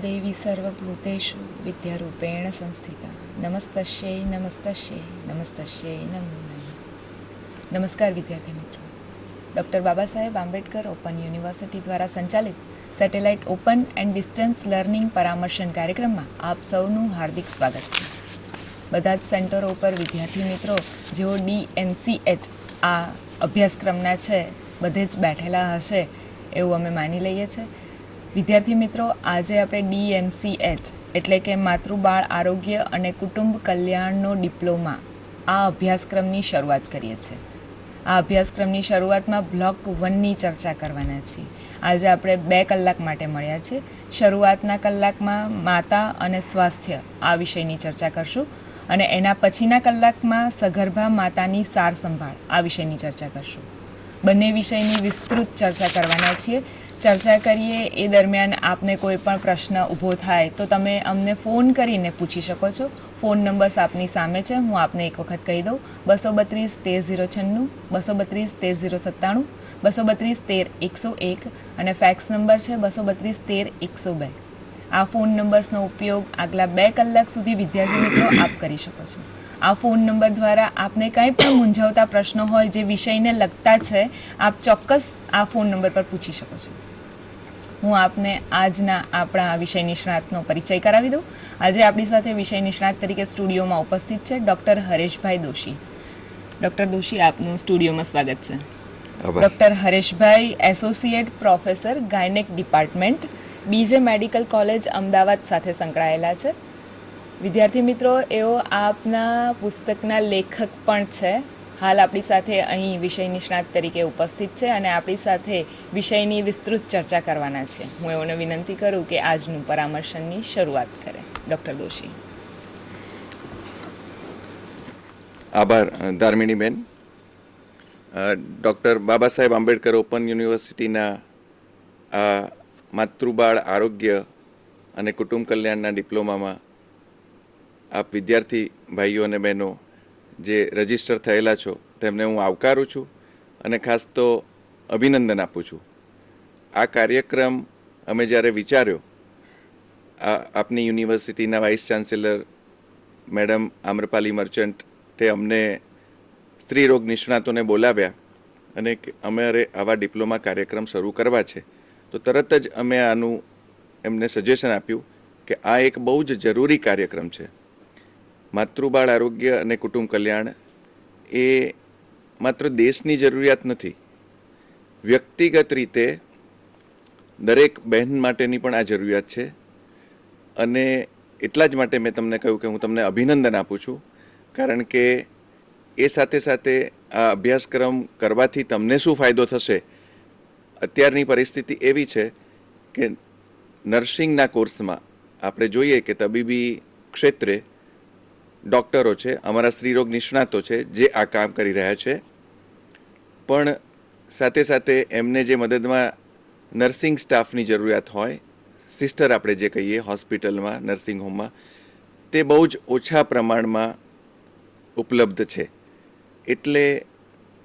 देवी सर्वभूतेषु विद्यारूपेण संस्थिता नमस्तस्यै नमस्तस्यै नमस्तस्यै नमो नमः. નમસ્કાર વિદ્યાર્થી મિત્રો. Doctor Baba Saheb Ambedkar open university દ્વારા સંચાલિત satellite open and distance learning પરામર્શન કાર્યક્રમમાં આપ સૌનું હાર્દિક સ્વાગત છે. બધા જ સેન્ટરો ઉપર વિદ્યાર્થી મિત્રો જેઓ DMCH આ અભ્યાસક્રમના છે બધે જ બેઠેલા હશે એવું અમે માની લઈએ છીએ. વિદ્યાર્થી મિત્રો, આજે આપણે DMCH એટલે કે માતૃબાળ આરોગ્ય અને કુટુંબ કલ્યાણનો ડિપ્લોમા આ અભ્યાસક્રમની શરૂઆત કરીએ છીએ. આ અભ્યાસક્રમની શરૂઆતમાં બ્લોક 1ની ચર્ચા કરવાના છીએ. આજે આપણે 2 કલાક માટે મળ્યા છીએ. શરૂઆતના કલાકમાં માતા અને સ્વાસ્થ્ય આ વિષયની ચર્ચા કરશું અને એના પછીના કલાકમાં સગર્ભા માતાની સાર સંભાળ આ વિષયની ચર્ચા કરશું. બંને વિષયની વિસ્તૃત ચર્ચા કરવાના છીએ. ચર્ચા કરીએ એ દરમિયાન આપને કોઈ પણ પ્રશ્ન ઊભો થાય તો તમે અમને ફોન કરીને પૂછી શકો છો. ફોન નંબર્સ આપની સામે છે, હું આપને એક વખત કહી દઉં: 232 13 096, 232 13 97, 232 13 101 અને ફેક્સ નંબર છે 232 13 102. આ ફોન નંબર્સનો ઉપયોગ આગલા 2 કલાક સુધી વિદ્યાર્થી મિત્રો આપ કરી શકો છો. આ ફોન નંબર દ્વારા આપને કંઈ પણ મૂંઝવતા પ્રશ્નો હોય જે વિષયને લગતા છે, આપ ચોક્કસ આ ફોન નંબર પર પૂછી શકો છો. હું આપને આજના આપણા વિષય નિષ્ણાતનો પરિચય કરાવી દઉં. આજે આપણી સાથે વિષય નિષ્ણાત તરીકે સ્ટુડિયોમાં ઉપસ્થિત છે ડૉક્ટર હરેશભાઈ દોશી. ડૉક્ટર દોશી, આપનું સ્ટુડિયોમાં સ્વાગત છે. Doctor Hareshbhai associate professor gynaec department, BJ medical college Ahmedabad સાથે સંકળાયેલા છે. વિદ્યાર્થી મિત્રો, એઓ આપના પુસ્તકના લેખક પણ છે. હાલ આપણી સાથે અહીં વિષય નિષ્ણાત તરીકે ઉપસ્થિત છે અને આપણી સાથે વિષયની વિસ્તૃત ચર્ચા કરવાના છે. હું એઓને વિનંતી કરું કે આજનું પરામર્શનની શરૂઆત કરે. ડૉક્ટર દોશી. આભાર ધાર્મિણીબેન. ડૉક્ટર બાબા સાહેબ આંબેડકર ઓપન યુનિવર્સિટીના આ માતૃબાળ આરોગ્ય અને કુટુંબ કલ્યાણના ડિપ્લોમામાં આપ વિદ્યાર્થી ભાઈઓ અને બહેનો જે રજિસ્ટર થયેલા છો તેમને હું આવકારું છું અને ખાસ તો અભિનંદન આપું છું. આ કાર્યક્રમ અમે જ્યારે વિચાર્યો, આપની યુનિવર્સિટીના વાઇસ ચાન્સેલર મેડમ આમ્રપાલી મર્ચન્ટે અમને સ્ત્રી રોગ નિષ્ણાતોને બોલાવ્યા અને અમારે આવા ડિપ્લોમા કાર્યક્રમ શરૂ કરવા છે, તો તરત જ અમે આનું એમને સજેશન આપ્યું કે આ એક બહુ જ જરૂરી કાર્યક્રમ છે. માતૃબાળ આરોગ્ય અને કુટુંબ કલ્યાણ એ માત્ર દેશની જરૂરિયાત નથી, વ્યક્તિગત રીતે દરેક બહેન માટેની પણ આ જરૂરિયાત છે. અને એટલા જ માટે મેં તમને કહ્યું કે હું તમને અભિનંદન આપું છું, કારણ કે એ સાથે સાથે આ અભ્યાસક્રમ કરવાથી તમને શું ફાયદો થશે. અત્યારની પરિસ્થિતિ એવી છે કે નર્સિંગના કોર્સમાં આપણે જોઈએ કે તબીબી ક્ષેત્રે ડૉક્ટરો છે, અમારા સ્ત્રીરોગ નિષ્ણાતો છે જે આ કામ કરી રહ્યા છે, પણ સાથે સાથે એમને જે મદદમાં નર્સિંગ સ્ટાફની જરૂરિયાત હોય, સિસ્ટર આપણે જે કહીએ હોસ્પિટલમાં, નર્સિંગ હોમમાં, તે બહુ જ ઓછા પ્રમાણમાં ઉપલબ્ધ છે. એટલે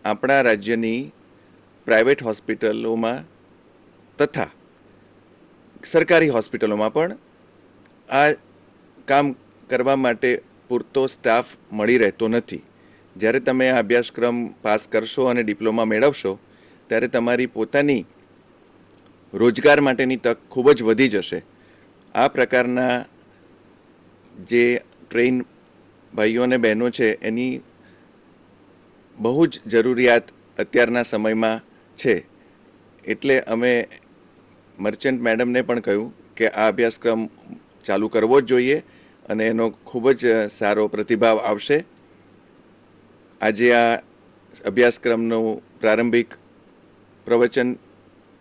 આપણા રાજ્યની પ્રાઇવેટ હોસ્પિટલોમાં તથા સરકારી હોસ્પિટલોમાં પણ આ કામ કરવા માટે પૂરતો સ્ટાફ મળી રહેતો નથી. જ્યારે તમે આ અભ્યાસક્રમ પાસ કરશો અને ડિપ્લોમા મેળવશો ત્યારે તમારી પોતાની રોજગાર માટેની તક ખૂબ જ વધી જશે. આ પ્રકારના જે ટ્રેન ભાઈઓ અને બહેનો છે એની બહુ જ જરૂરિયાત અત્યારના સમયમાં છે. એટલે અમે મર્ચન્ટ મેડમને પણ કહ્યું કે આ અભ્યાસક્રમ ચાલુ કરવો જ જોઈએ અને એનો ખૂબ જ સારો પ્રતિભાવ આવશે. આજે આ અભ્યાસક્રમનું પ્રારંભિક પ્રવચન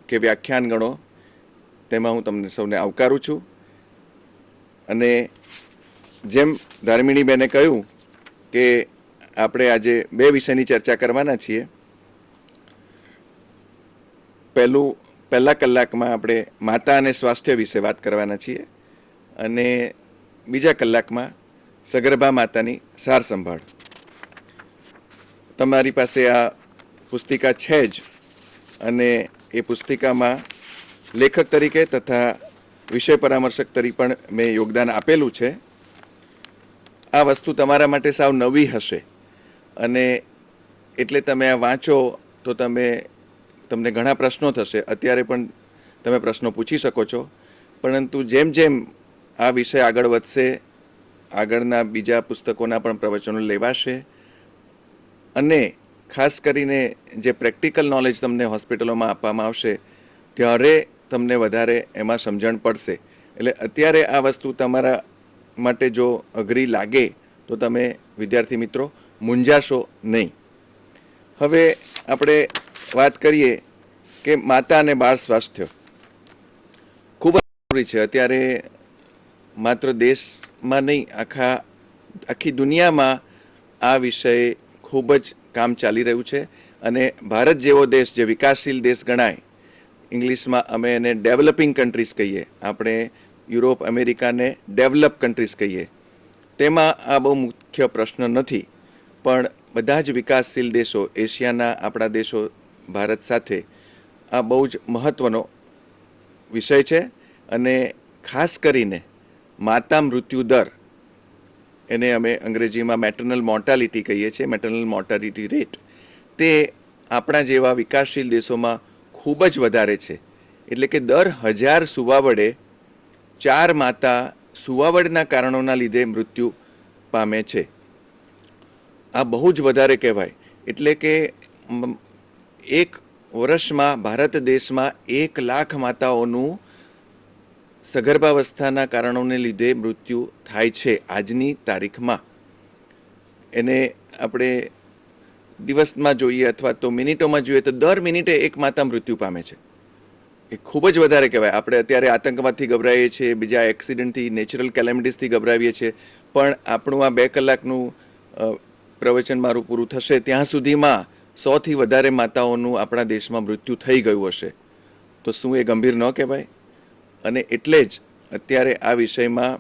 કે વ્યાખ્યાન ગણો, તેમાં હું તમને સૌને આવકારું છું. અને જેમ ધાર્મિણીબેને કહ્યું કે આપણે આજે 2 વિષયની ચર્ચા કરવાના છીએ. પહેલા કલાકમાં આપણે માતા અને સ્વાસ્થ્ય વિશે વાત કરવાના છીએ અને બીજા કલાકમાં સગર્ભા માતાની સાર સંભાળ. તમારી પાસે આ પુસ્તિકા છે જ અને એ પુસ્તિકામાં લેખક તરીકે તથા વિષય પરામર્શક તરીકે પણ મેં યોગદાન આપેલું છે. આ વસ્તુ તમારા માટે સાવ નવી હશે અને એટલે તમે આ વાંચો તો તમને ઘણા પ્રશ્નો થશે. અત્યારે પણ તમે પ્રશ્નો પૂછી શકો છો, પરંતુ જેમ જેમ આ વિષય આગળ વધશે, આગળના બીજા પુસ્તકોના પણ પ્રવચનો લેવાશે અને ખાસ કરીને જે પ્રેક્ટિકલ નોલેજ તમને હોસ્પિટલોમાં આપવામાં આવશે ત્યારે તમને વધારે એમાં સમજણ પડશે. એટલે અત્યારે આ વસ્તુ તમારા માટે જો અઘરી લાગે તો તમે વિદ્યાર્થી મિત્રો મૂંઝાશો નહીં. હવે આપણે વાત કરીએ કે માતા અને બાળ સ્વાસ્થ્ય ખૂબ જ જરૂરી છે. અત્યારે માત્ર દેશમાં નહીં, આખી દુનિયામાં આ વિષય ખૂબ જ કામ ચાલી રહ્યું છે અને ભારત જેવો દેશ જે વિકાસશીલ દેશ ગણાય, ઇંગ્લિશમાં અમે એને ડેવલપિંગ કન્ટ્રીઝ કહીએ, આપણે યુરોપ અમેરિકાને ડેવલપ કન્ટ્રીઝ કહીએ, તેમાં આ બહુ મુખ્ય પ્રશ્ન નથી. પણ બધા જ વિકાસશીલ દેશો, એશિયાના આપણા દેશો ભારત સાથે આ બહુ જ મહત્ત્વનો વિષય છે. અને ખાસ કરીને માતા મૃત્યુ દર, એને અમે અંગ્રેજીમાં મેટર્નલ મોર્ટાલિટી કહીએ છીએ, મેટર્નલ મોર્ટાલિટી રેટ, તે આપણા જેવા વિકાસશીલ દેશોમાં ખૂબ જ વધારે છે. એટલે કે દર 1000 સુવાવડે 4 માતા સુવાવડના કારણોના લીધે મૃત્યુ પામે છે. આ બહુ જ વધારે કહેવાય. એટલે કે એક વર્ષમાં ભારત દેશમાં 1 લાખ માતાઓનું સગર્ભાવસ્થાના કારણોને લીધે મૃત્યુ થાય છે આજની તારીખમાં. એને આપણે દિવસમાં જોઈએ અથવા તો મિનિટોમાં જોઈએ તો દર મિનિટે 1 માતા મૃત્યુ પામે છે. એ ખૂબ જ વધારે કહેવાય. આપણે અત્યારે આતંકવાદથી ગભરાઈએ છીએ, બીજા એક્સિડન્ટથી, નેચરલ કેલેમિટીસથી ગભરાવીએ છીએ, પણ આપણું આ 2 કલાકનું પ્રવચન મારું પૂરું થશે ત્યાં સુધીમાં 100થી વધારે માતાઓનું આપણા દેશમાં મૃત્યુ થઈ ગયું હશે. તો શું એ ગંભીર ન કહેવાય? અને એટલે જ અત્યારે આ વિષયમાં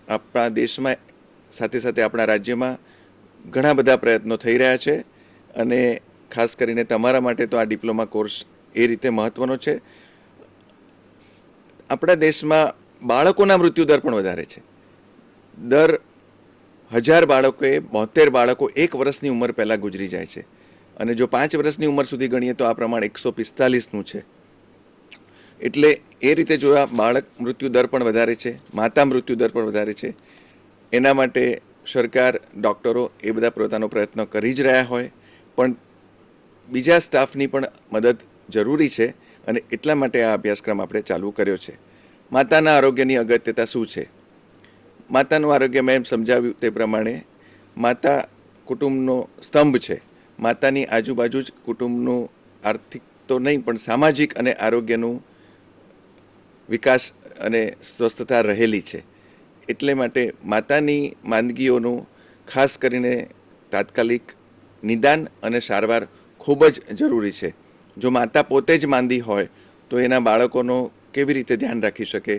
આપણા દેશમાં સાથે સાથે આપણા રાજ્યમાં ઘણા બધા પ્રયત્નો થઈ રહ્યા છે અને ખાસ કરીને તમારા માટે તો આ ડિપ્લોમા કોર્સ એ રીતે મહત્ત્વનો છે. આપણા દેશમાં બાળકોના મૃત્યુ દર પણ વધારે છે. દર 1000 બાળકોએ 72 બાળકો 1 વર્ષની ઉંમર પહેલાં ગુજરી જાય છે અને જો 5 વર્ષની ઉંમર સુધી ગણીએ તો આ પ્રમાણ 145નું છે. એટલે એ રીતે જો આ બાળક મૃત્યુ દર પણ વધારે છે, માતા મૃત્યુ દર પણ વધારે છે. એના માટે સરકાર, ડૉક્ટરો એ બધા પોતાનો પ્રયત્ન કરી જ રહ્યા હોય, પણ બીજા સ્ટાફની પણ મદદ જરૂરી છે અને એટલા માટે આ અભ્યાસક્રમ આપણે ચાલુ કર્યો છે. માતાના આરોગ્યની અગત્યતા શું છે? માતાનું આરોગ્ય મેં સમજાવ્યું તે પ્રમાણે માતા કુટુંબનો સ્તંભ છે. માતાની આજુબાજુ જ કુટુંબનું આર્થિક તો નહીં પણ સામાજિક અને આરોગ્યનું વિકાસ અને સ્વસ્થતા રહેલી છે. એટલે માટે માતાની માંદગીઓનું ખાસ કરીને તાત્કાલિક નિદાન અને સારવાર ખૂબ જ જરૂરી છે. જો માતા પોતે જ માંદી હોય તો એના બાળકોનો કેવી રીતે ધ્યાન રાખી શકે,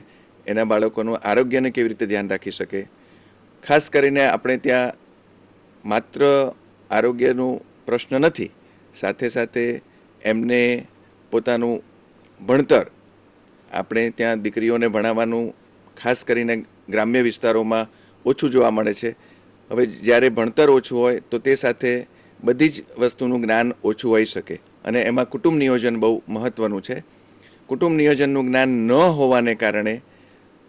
એના બાળકોનું આરોગ્યને કેવી રીતે ધ્યાન રાખી શકે. ખાસ કરીને આપણે ત્યાં માત્ર આરોગ્યનું પ્રશ્ન નથી, સાથે સાથે એમને પોતાનું ભણતર, આપણે ત્યાં દીકરીઓને ભણાવવાનું ખાસ કરીને ગ્રામ્ય વિસ્તારોમાં ઓછું જોવા મળે છે. હવે જ્યારે ભણતર ઓછું હોય તો તે સાથે બધી જ વસ્તુનું જ્ઞાન ઓછું હોઈ શકે અને એમાં કુટુંબ નિયોજન બહુ મહત્ત્વનું છે. કુટુંબ નિયોજનનું જ્ઞાન ન હોવાને કારણે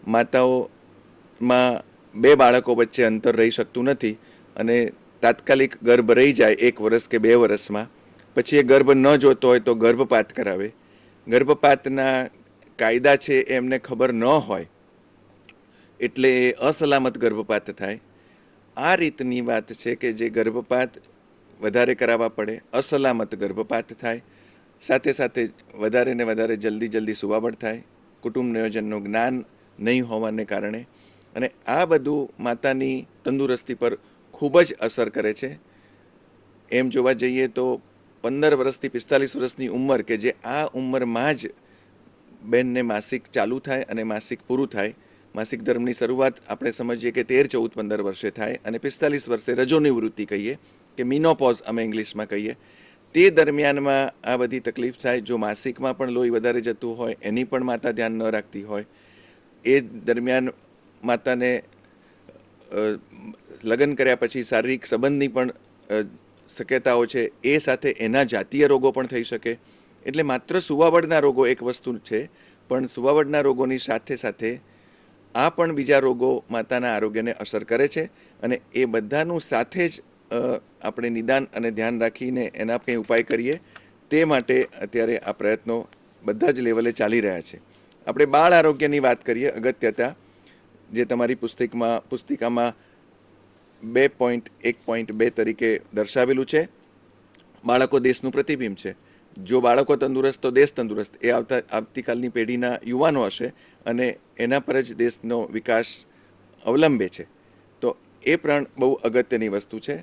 માતાઓમાં 2 બાળકો વચ્ચે અંતર રહી શકતું નથી અને તાત્કાલિક ગર્ભ રહી જાય 1 વર્ષ કે 2 વર્ષમાં, પછી એ ગર્ભ ન જોતો હોય તો ગર્ભપાત કરાવે. ગર્ભપાતના કાયદા છે એ એમને ખબર ન હોય એટલે એ અસલામત ગર્ભપાત થાય. આ રીતની વાત છે કે જે ગર્ભપાત વધારે કરાવવા પડે, અસલામત ગર્ભપાત થાય, સાથે સાથે વધારે ને વધારે જલ્દી સુવાવડ થાય, કુટુંબ નિયોજનનું જ્ઞાન નહીં હોવાને કારણે. અને આ બધું માતાની તંદુરસ્તી પર ખૂબ જ અસર કરે છે. એમ જોવા જઈએ તો 15 વર્ષથી 45 વર્ષની ઉંમર કે જે આ ઉંમરમાં જ બેનને માસિક ચાલુ થાય અને માસિક પૂરું થાય. માસિક ધર્મની શરૂઆત આપણે સમજીએ કે 13, 14, 15 વર્ષે થાય અને 45 વર્ષે રજોનિવૃત્તિ કહીએ કે મિનોપોઝ અમે ઇંગ્લિશમાં કહીએ. તે દરમિયાનમાં આ બધી તકલીફ થાય. જો માસિકમાં પણ લોહી વધારે જતું હોય, એની પણ માતા ધ્યાન ન રાખતી હોય, એ દરમિયાન માતાને લગ્ન કર્યા પછી શારીરિક સંબંધની પણ શક્યતાઓ છે. એ સાથે એના જાતીય રોગો પણ થઈ શકે. એટલે માત્ર સુવાવડના રોગો એક વસ્તુ છે, પણ સુવાવડના રોગોની સાથે સાથે આ પણ બીજા રોગો માતાના આરોગ્યને અસર કરે છે. અને એ બધાનું સાથે જ આપણે નિદાન અને ધ્યાન રાખીને એના કંઈ ઉપાય કરીએ તે માટે અત્યારે આ પ્રયત્નો બધા જ લેવલે ચાલી રહ્યા છે. આપણે બાળ આરોગ્યની વાત કરીએ. અગત્યતા જે તમારી પુસ્તિકામાં 2.1.2 તરીકે દર્શાવેલું છે. બાળકો દેશનું પ્રતિબિંબ છે. જો બાળકો તંદુરસ્ત તો દેશ તંદુરસ્ત. એ આવતીકાલની પેઢીના યુવાનો હશે અને એના પર જ દેશનો વિકાસ અવલંબે છે. તો એ પણ બહુ અગત્યની વસ્તુ છે.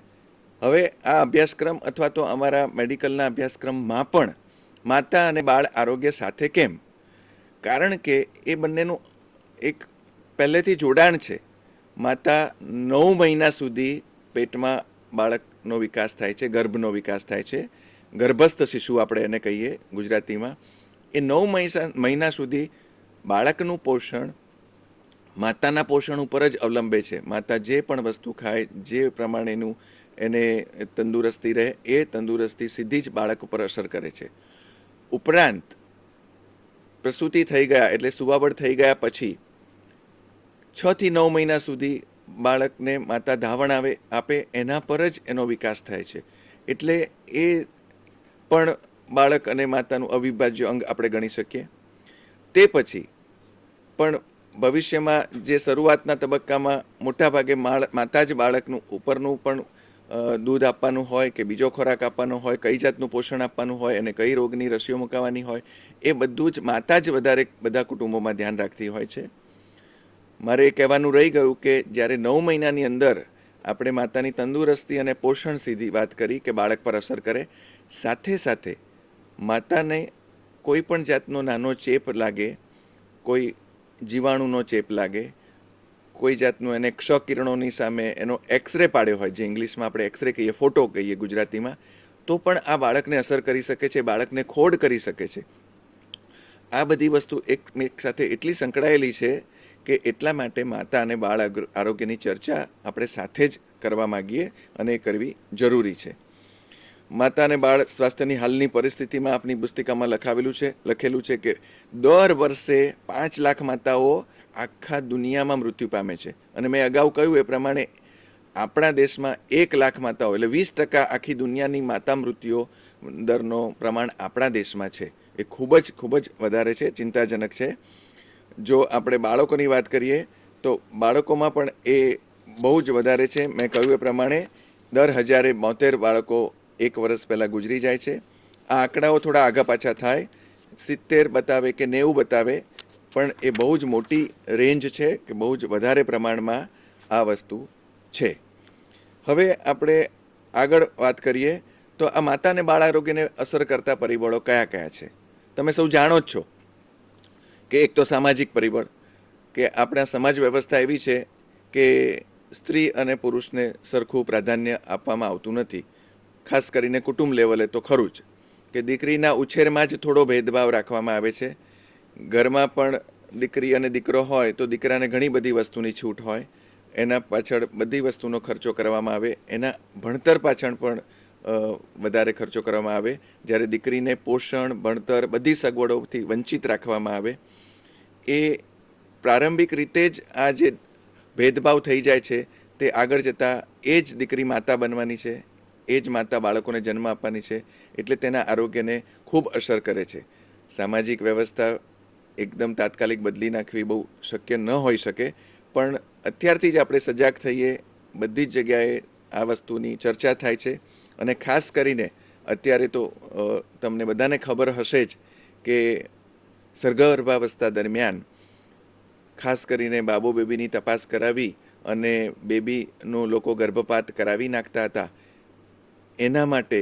હવે આ અભ્યાસક્રમ અથવા તો અમારા મેડિકલના અભ્યાસક્રમમાં પણ માતા અને બાળ આરોગ્ય સાથે કેમ? કારણ કે એ બંનેનું એક પહેલેથી જોડાણ છે. માતા 9 મહિના સુધી પેટમાં બાળકનો વિકાસ થાય છે, ગર્ભનો વિકાસ થાય છે. ગર્ભસ્થ શિશુ આપણે એને કહીએ ગુજરાતીમાં. એ 9 મહિના સુધી બાળકનું પોષણ માતાના પોષણ ઉપર જ અવલંબે છે. માતા જે પણ વસ્તુ ખાય, જે પ્રમાણેનું એને તંદુરસ્તી રહે, એ તંદુરસ્તી સીધી જ બાળક ઉપર અસર કરે છે. ઉપરાંત પ્રસૂતિ થઈ ગયા એટલે સુવાવડ થઈ ગયા પછી 6 થી 9 મહિના સુધી બાળકને માતા ધાવણ આપે એના પર જ એનો વિકાસ થાય છે. એટલે એ પણ બાળક અને માતાનું અવિભાજ્ય અંગ આપણે ગણી શકીએ. તે પછી પણ ભવિષ્યમાં જે શરૂઆતના તબક્કામાં મોટાભાગે માતા જ બાળકનું ઉપરનું પણ દૂધ આપવાનું હોય કે બીજો ખોરાક આપવાનો હોય, કઈ જાતનું પોષણ આપવાનું હોય અને કઈ રોગની રસીઓ મુકાવવાની હોય, એ બધું જ માતા જ વધારે બધા કુટુંબોમાં ધ્યાન રાખતી હોય છે. મારે એ કહેવાનું રહી ગયું કે જ્યારે 9 મહિનાની અંદર આપણે માતાની તંદુરસ્તી અને પોષણ સીધી વાત કરી કે બાળક પર અસર કરે, સાથે સાથે માતાને કોઈ પણ જાતનો નાનો ચેપ લાગે, કોઈ જીવાણુનો ચેપ લાગે, કોઈ જાતનું એને ક્ષકિરણોની સામે એનો એક્સરે પાડ્યો હોય, જે ઇંગ્લિશમાં આપણે એક્સરે કહીએ, ફોટો કહીએ ગુજરાતીમાં, તો પણ આ બાળકને અસર કરી શકે છે, બાળકને ખોડ કરી શકે છે. આ બધી વસ્તુ એક સાથે એટલી સંકળાયેલી છે કે એટલા માટે માતા અને બાળ આરોગ્યની ચર્ચા આપણે સાથે જ કરવા માગીએ અને એ કરવી જરૂરી છે. માતા અને બાળ સ્વાસ્થ્યની હાલની પરિસ્થિતિમાં આપણી પુસ્તિકામાં લખેલું છે કે દર વર્ષે 5 લાખ માતાઓ આખા દુનિયામાં મૃત્યુ પામે છે. અને મેં અગાઉ કહ્યું એ પ્રમાણે આપણા દેશમાં 1 લાખ માતાઓ એટલે 20% આખી દુનિયાની માતા મૃત્યુઓ દરનો પ્રમાણ આપણા દેશમાં છે. એ ખૂબ જ વધારે છે, ચિંતાજનક છે. જો આપણે બાળકોની વાત કરીએ તો બાળકોમાં પણ એ બહુ જ વધારે છે. મેં કહ્યું એ પ્રમાણે દર 1072 બાળકો 1 વર્ષ પહેલાં ગુજરી જાય છે. આ આંકડાઓ થોડા આગા પાછા થાય, 70 બતાવે કે 90 બતાવે, પણ એ બહુ જ મોટી રેન્જ છે કે બહુ જ વધારે પ્રમાણમાં આ વસ્તુ છે. હવે આપણે આગળ વાત કરીએ તો આ માતા અને બાળ આરોગ્યને અસર કરતા પરિબળો કયા કયા છે? તમે સૌ જાણો જ છો કે એક તો સામાજિક પરિબળ, કે આપણા સમાજ વ્યવસ્થા એવી છે કે સ્ત્રી અને પુરુષને સરખું પ્રાધાન્ય આપવામાં આવતું નથી. ખાસ કરીને કુટુંબ લેવલે તો ખરું જ, કે દીકરીના ઉછેરમાં જ થોડો ભેદભાવ રાખવામાં આવે છે. ઘરમાં પણ દીકરી અને દીકરો હોય તો દીકરાને ઘણી બધી વસ્તુની છૂટ હોય, એના પાછળ બધી વસ્તુનો ખર્ચો કરવામાં આવે, એના ભણતર પાછળ પણ વધારે ખર્ચો કરવામાં આવે, જ્યારે દીકરીને પોષણ, ભણતર, બધી સગવડોથી વંચિત રાખવામાં આવે. એ પ્રારંભિક રીતે જ આ જે ભેદભાવ થઈ જાય છે તે આગળ જતાં એ જ દીકરી માતા બનવાની છે, એ જ માતા બાળકોને જન્મ આપવાની છે. એટલે તેના આરોગ્યને ખૂબ અસર કરે છે. સામાજિક વ્યવસ્થા એકદમ તાત્કાલિક બદલી નાખવી બહુ શક્ય ન હોઈ શકે, પણ અત્યારથી જ આપણે સજાગ થઈએ. બધી જ જગ્યાએ આ વસ્તુની ચર્ચા થાય છે. અને ખાસ કરીને અત્યારે તો તમને બધાને ખબર હશે જ કે સગર્ભાવસ્થા દરમિયાન ખાસ કરીને બાબો બેબીની તપાસ કરાવી અને બેબીનું લોકો ગર્ભપાત કરાવી નાખતા હતા. એના માટે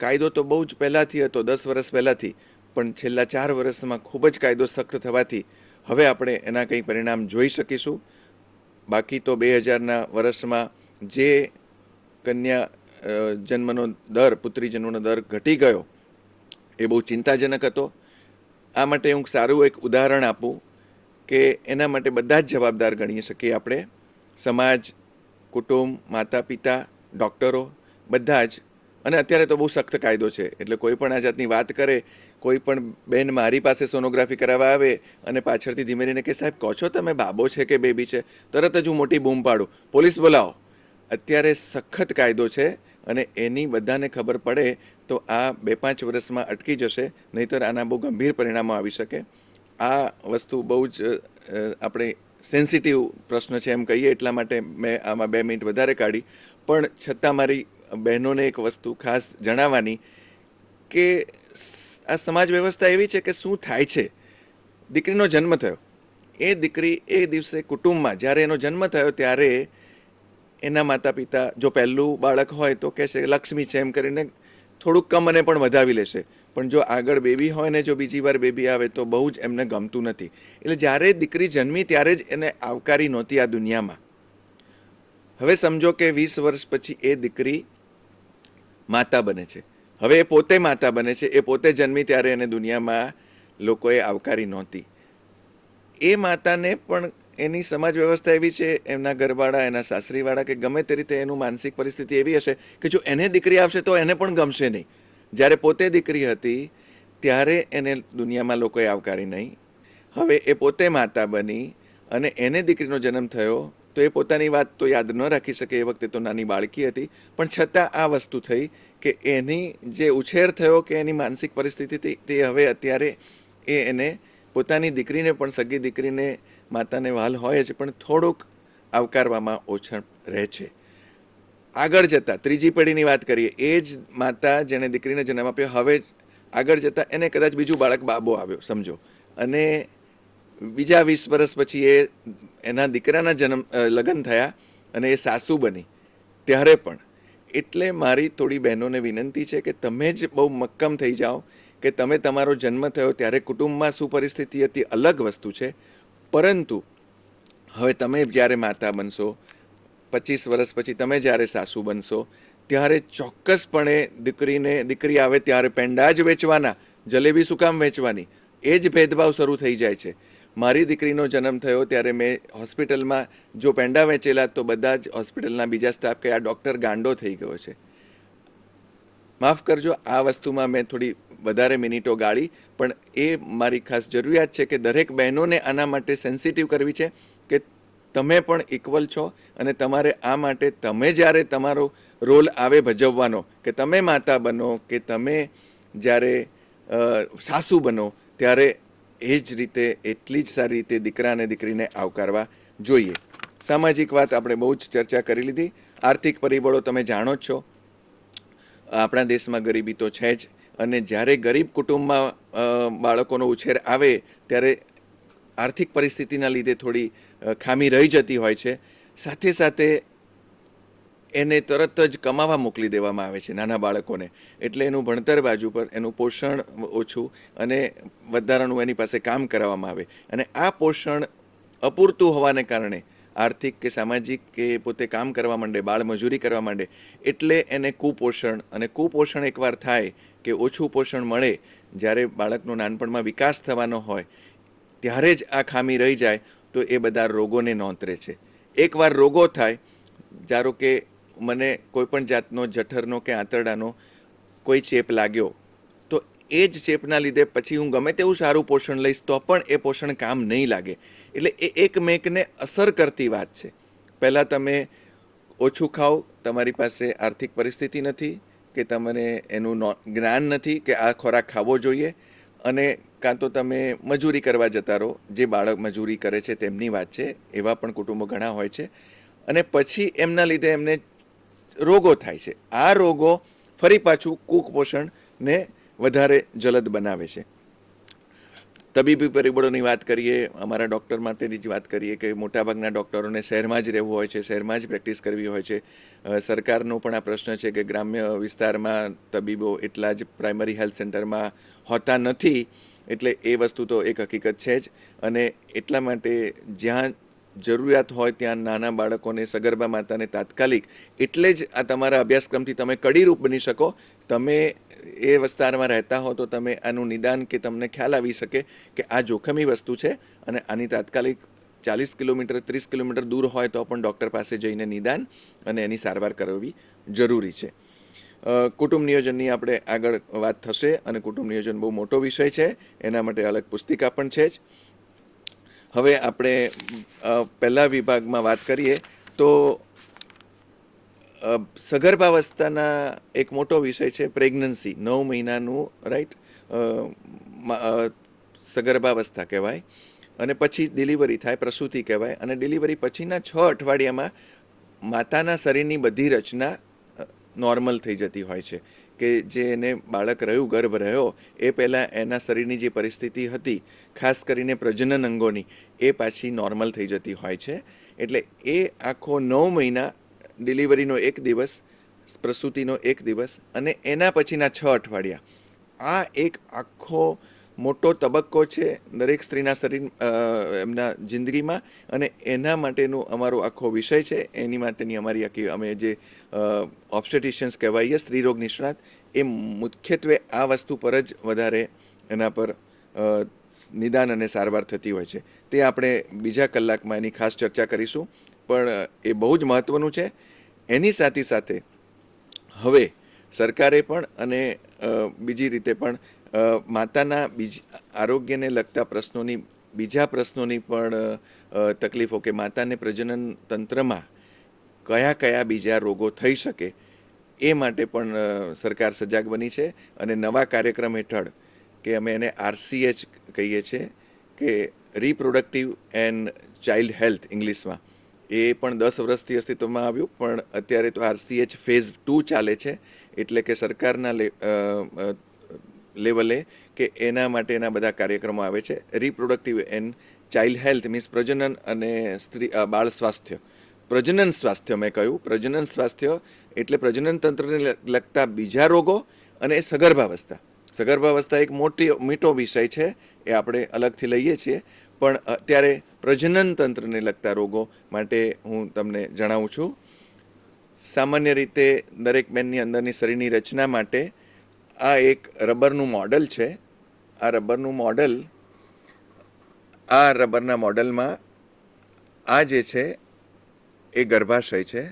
કાયદો તો બહુ જ પહેલાંથી હતો, 10 વર્ષ પહેલાંથી, પણ છેલ્લા 4 વર્ષમાં ખૂબ જ કાયદો સખ્ત થવાથી હવે આપણે એના કંઈ પરિણામ જોઈ શકીશું. બાકી તો 2000ના વર્ષમાં જે કન્યા જન્મનો દર, પુત્રી જન્મનો દર ઘટી ગયો એ બહુ ચિંતાજનક હતો. આ માટે હું સારું એક ઉદાહરણ આપું કે એના માટે બધા જ જવાબદાર ગણી શકીએ આપણે. સમાજ, કુટુંબ, માતા પિતા, ડૉક્ટરો બધા જ. અને અત્યારે તો બહુ સખ્ત કાયદો છે, એટલે કોઈ પણ આ જાતની વાત કરે, કોઈ પણ બેન મારી પાસે સોનોગ્રાફી કરાવવા આવે અને પાછળથી ધીમે રહીને કે સાહેબ કહો છો તમે બાબો છે કે બેબી છે, તરત જ હું મોટી બૂમ પાડું, પોલીસ બોલાવો. અત્યારે સખત કાયદો છે અને એની બધાને ખબર પડે તો આ 2-5 વર્ષમાં અટકી જશે, નહીંતર આના બહુ ગંભીર પરિણામો આવી શકે. આ વસ્તુ બહુ જ આપણે સેન્સિટિવ પ્રશ્ન છે એમ કહીએ, એટલા માટે મેં આમાં 2 મિનિટ વધારે કાઢી. પણ છતાં મારી બહેનોને એક વસ્તુ ખાસ જણાવવાની કે આ સમાજ વ્યવસ્થા એવી છે કે શું થાય છે, દીકરીનો જન્મ થયો, એ દીકરી એ દિવસે કુટુંબમાં જ્યારે એનો જન્મ થયો ત્યારે એના માતા પિતા જો પહેલું બાળક હોય તો કહેશે લક્ષ્મી છે એમ કરીને થોડુંક કમ અને પણ વધાવી લેશે. પણ જો આગળ બેબી હોય ને જો બીજી વાર બેબી આવે તો બહુ જ એમને ગમતું નથી. એટલે જ્યારે દીકરી જન્મી ત્યારે જ એને આવકારી નહોતી આ દુનિયામાં. હવે સમજો કે 20 વર્ષ પછી એ દીકરી માતા બને છે. હવે એ પોતે માતા બને છે, એ પોતે જન્મી ત્યારે એને દુનિયામાં લોકોએ આવકારી નહોતી. એ માતાને પણ એની સમાજ વ્યવસ્થા એવી છે, એમના ઘરવાળા, એના સાસરીવાળા કે ગમે તે રીતે એનું માનસિક પરિસ્થિતિ એવી હશે કે જો એને દીકરી આવશે તો એને પણ ગમશે નહીં. જ્યારે પોતે દીકરી હતી ત્યારે એને દુનિયામાં લોકોએ આવકારી નહીં. હવે એ પોતે માતા બની અને એને દીકરીનો જન્મ થયો તો એ પોતાની વાત તો યાદ ન રાખી શકે, એ વખતે તો નાની બાળકી હતી, પણ છતાં આ વસ્તુ થઈ કે એની જે ઉછેર થયો કે એની માનસિક પરિસ્થિતિ તે હવે અત્યારે એને પોતાની દીકરીને પણ, સગી દીકરીને, માતાને વાલ હોય છે પણ થોડુંક આવકારવામાં ઓછળ રહે છે. આગળ જતાં ત્રીજી પેઢીની વાત કરીએ, એ જ માતા જેણે દીકરીને જન્મ આપ્યો, હવે આગળ જતાં એને કદાચ બીજું બાળક બાબો આવ્યો સમજો, અને બીજા 20 વર્ષ પછી એના દીકરાના લગ્ન થયા અને એ સાસુ બની ત્યારે પણ. એટલે મારી થોડી બહેનોને વિનંતી છે કે તમે જ બહુ મક્કમ થઈ જાઓ કે તમે તમારો જન્મ થયો ત્યારે કુટુંબમાં શું પરિસ્થિતિ હતી અલગ વસ્તુ છે, પરંતુ હવે તમે જ્યારે માતા બનશો, 25 વર્ષ પછી તમે જ્યારે સાસુ બનશો ત્યારે ચોક્કસપણે દીકરી આવે ત્યારે પેંડા જ વેચવાના, જલેબી શું કામ વેચવાની, એ જ ભેદભાવ શરૂ થઈ જાય છે. મારી દીકરીનો જન્મ થયો ત્યારે મેં હોસ્પિટલમાં જો પેંડા વેચેલા તો બધા જ હોસ્પિટલના બીજા સ્ટાફ કે આ ડૉક્ટર ગાંડો થઈ ગયો છે. માફ કરજો, આ વસ્તુમાં મેં થોડી વધારે મિનિટો ગાળી, પણ એ મારી ખાસ જરૂરિયાત છે કે દરેક બહેનોને આના માટે સેન્સિટિવ કરવી છે કે તમે પણ ઇક્વલ છો અને તમારે આ માટે તમે જ્યારે તમારો રોલ આવે ભજવવાનો, કે તમે માતા બનો કે તમે જ્યારે સાસુ બનો, ત્યારે એ જ રીતે એટલી જ સારી રીતે દીકરા અને દીકરીને આવકારવા જોઈએ. સામાજિક વાત આપણે બહુ જ ચર્ચા કરી લીધી. આર્થિક પરિબળો તમે જાણો જ છો, આપણા દેશમાં ગરીબી તો છે જ, અને જ્યારે ગરીબ કુટુંબમાં બાળકોનો ઉછેર આવે ત્યારે આર્થિક પરિસ્થિતિના લીધે થોડી ખામી રહી જતી હોય છે. સાથે સાથે એને તરત જ કમાવા મોકલી દેવામાં આવે છે નાના બાળકોને, એટલે એનું ભણતર બાજુ પર, એનું પોષણ ઓછું અને વધારાનું એની પાસે કામ કરાવવામાં આવે, અને આ પોષણ અપૂરતું હોવાને કારણે આર્થિક કે સામાજિક કે પોતે કામ કરવા માંડે, બાળમજૂરી કરવા માંડે, એટલે એને કુપોષણ, અને કુપોષણ એકવાર થાય કે ઓછું પોષણ મળે, જ્યારે બાળકનો નાનપણમાં વિકાસ થવાનો હોય ત્યારે જ આ ખામી રહી જાય તો એ બધા રોગોને નોંતરે છે. એકવાર રોગો થાય, ધારો કે મને કોઈપણ જાતનો જઠરનો કે આંતરડાનો કોઈ ચેપ લાગ્યો, તો એ જ ચેપના લીધે પછી હું ગમે તેવું સારું પોષણ લઈશ તો પણ એ પોષણ કામ નહીં લાગે. એટલે એ એકમેકને અસર કરતી વાત છે. પહેલાં તમે ઓછું ખાઓ, તમારી પાસે આર્થિક પરિસ્થિતિ નથી કે તમને એનું જ્ઞાન નથી કે આ ખોરાક ખાવો જોઈએ, અને કાં તો તમે મજૂરી કરવા જતા રહો, જે બાળક મજૂરી કરે છે તેમની વાત છે, એવા પણ કુટુંબો ઘણા હોય છે, અને પછી એમના લીધે એમને રોગો થાય છે. આ રોગો ફરી પાછું કુપોષણને વધારે જલદ બનાવે છે. તબીબી પરિબળોની વાત કરીએ, અમારા ડૉક્ટર માટેની જ વાત કરીએ કે મોટાભાગના ડૉક્ટરોને શહેરમાં જ રહેવું હોય છે, શહેરમાં જ પ્રેક્ટિસ કરવી હોય છે. સરકારનો પણ આ પ્રશ્ન છે કે ગ્રામ્ય વિસ્તારમાં તબીબો એટલા જ પ્રાઇમરી હેલ્થ સેન્ટરમાં હોતા નથી, એટલે એ વસ્તુ તો એક હકીકત છે જ. અને એટલા માટે જ્યાં જરૂરિયાત હોય ત્યાં નાના બાળકોને, સગર્ભા માતાને તાત્કાલિક, એટલે જ આ તમારા અભ્યાસક્રમથી તમે કડીરૂપ બની શકો. તમે એ વિસ્તારમાં રહેતા હો તો તમે આનું નિદાન કે તમને ખ્યાલ આવી શકે કે આ જોખમી વસ્તુ છે અને આની તાત્કાલિક 40 કિલોમીટર 30 કિલોમીટર દૂર હોય તો પણ ડૉક્ટર પાસે જઈને નિદાન અને એની સારવાર કરાવવી જરૂરી છે. કુટુંબ નિયોજનની આપણે આગળ વાત થશે અને કુટુંબ નિયોજન બહુ મોટો વિષય છે, એના માટે અલગ પુસ્તિકા પણ છે જ. હવે આપણે પહેલા વિભાગમાં વાત કરીએ તો સગર્ભાવસ્થાના એક મોટો વિષય છે પ્રેગ્નન્સી, 9 મહિનાનું, રાઈટ, સગર્ભાવસ્થા કહેવાય. અને પછી ડિલિવરી થાય, પ્રસૂતિ કહેવાય. અને ડિલિવરી પછીના 6 અઠવાડિયામાં માતાના શરીરની બધી રચના નોર્મલ થઈ જતી હોય છે, કે જે એને બાળક રહ્યું, ગર્ભ રહ્યો એ પહેલાં એના શરીરની જે પરિસ્થિતિ હતી, ખાસ કરીને પ્રજનન અંગોની, એ પાછી નોર્મલ થઈ જતી હોય છે. એટલે એ આખો 9 મહિના, ડિલિવરીનો 1 દિવસ, પ્રસૂતિનો 1 દિવસ અને એના પછીના 6 અઠવાડિયા, આ એક આખો મોટો તબક્કો છે દરેક સ્ત્રીના શરીર એમના જિંદગીમાં, અને એના માટેનું અમારો આખો વિષય છે. એની માટેની અમારી આખી, અમે જે ઓબ્સ્ટેટિશિયન્સ કહેવાઈએ, સ્ત્રીરોગ નિષ્ણાત, એ મુખ્યત્વે આ વસ્તુ પર જ વધારે એના પર નિદાન અને સારવાર થતી હોય છે. તે આપણે બીજા કલાકમાં એની ખાસ ચર્ચા કરીશું, પણ એ બહુ જ મહત્ત્વનું છે. એની સાથે સાથે હવે સરકારે પણ અને બીજી રીતે પણ માતાના આરોગ્યને લગતા પ્રશ્નોની, બીજા પ્રશ્નોની પણ તકલીફો, કે માતાને પ્રજનન તંત્રમાં કયા કયા બીજા રોગો થઈ શકે એ માટે પણ સરકાર સજાગ બની છે. અને નવા કાર્યક્રમ હેઠળ, કે અમે એને RCH કહીએ છીએ, કે રિપ્રોડક્ટિવ એન્ડ ચાઇલ્ડ હેલ્થ ઇંગ્લિશમાં, એ પણ 10 વર્ષથી અસ્તિત્વમાં આવ્યું, પણ અત્યારે તો RCH ફેઝ 2 ચાલે છે. એટલે કે સરકારના લેવલે કે એના માટેના બધા કાર્યક્રમો આવે છે. Reproductive and child health means પ્રજનન અને બાળ સ્વાસ્થ્ય. પ્રજનન સ્વાસ્થ્ય મેં કહ્યું, પ્રજનન સ્વાસ્થ્ય એટલે પ્રજનન તંત્રને લગતા બીજા રોગો અને સગર્ભાવસ્થા. સગર્ભાવસ્થા એક મોટો વિષય છે, એ આપણે અલગથી લઈએ છીએ, પણ અત્યારે પ્રજનન તંત્રને લગતા રોગો માટે હું તમને જણાવું છું. સામાન્ય રીતે દરેક બેનની અંદરની શરીરની રચના માટે આ એક રબરનું મોડલ છે. આ રબરના મોડલમાં આ જે છે એ ગર્ભાશય છે,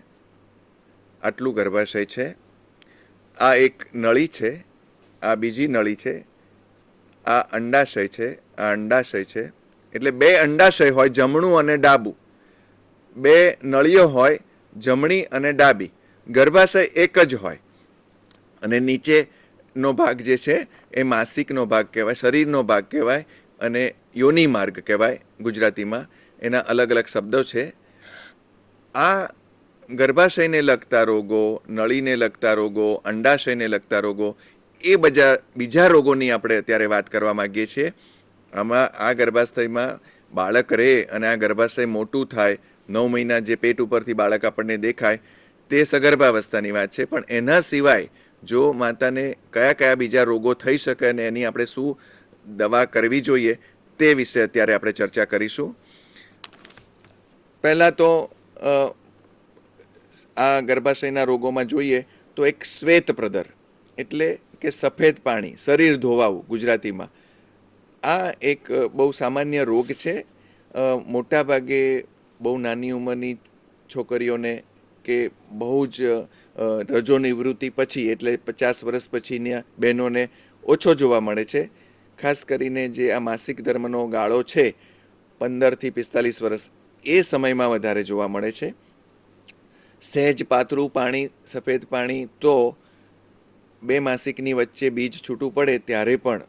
આટલું ગર્ભાશય છે. આ એક નળી છે, આ બીજી નળી છે, આ અંડાશય છે, આ અંડાશય છે. એટલે 2 અંડાશય હોય, જમણું અને ડાબું, 2 નળીઓ હોય, જમણી અને ડાબી. ગર્ભાશય એક જ હોય. અને નીચેનો ભાગ જે છે એ માસિકનો ભાગ કહેવાય, શરીરનો ભાગ કહેવાય, અને યોનિ માર્ગ કહેવાય ગુજરાતીમાં. એના અલગ અલગ શબ્દો છે. આ ગર્ભાશયને લગતા રોગો, નળીને લગતા રોગો, અંડાશયને લગતા રોગો, એ બીજા રોગોની આપણે અત્યારે વાત કરવા માગીએ છીએ. આમાં આ ગર્ભાશયમાં બાળક રહે અને આ ગર્ભાશય મોટું થાય, 9 મહિના જે પેટ ઉપરથી બાળક આપણને દેખાય, તે સગર્ભાવસ્થાની વાત છે. પણ એના સિવાય જો માતાને કયા કયા બીજા રોગો થઈ શકે અને એની આપણે શું દવા કરવી જોઈએ, તે વિશે અત્યારે આપણે ચર્ચા કરીશું. પહેલાં તો આ ગર્ભાશયના રોગોમાં જોઈએ તો એક શ્વેતપ્રદર, એટલે કે સફેદ પાણી, શરીર ધોવાવું ગુજરાતીમાં. આ એક બહુ સામાન્ય રોગ છે. મોટાભાગે બહુ નાની ઉંમરની છોકરીઓને, કે બહુ જ રજો નિવૃત્તિ પછી, એટલે 50 વર્ષ પછીની બહેનોને ઓછો જોવા મળે છે. ખાસ કરીને જે આ માસિક ધર્મનો ગાળો છે 15 થી 45 વર્ષ, એ સમયમાં વધારે જોવા મળે છે. સહેજ પાતળું પાણી, સફેદ પાણી, તો 2 માસિકની વચ્ચે બીજ છૂટું પડે ત્યારે પણ,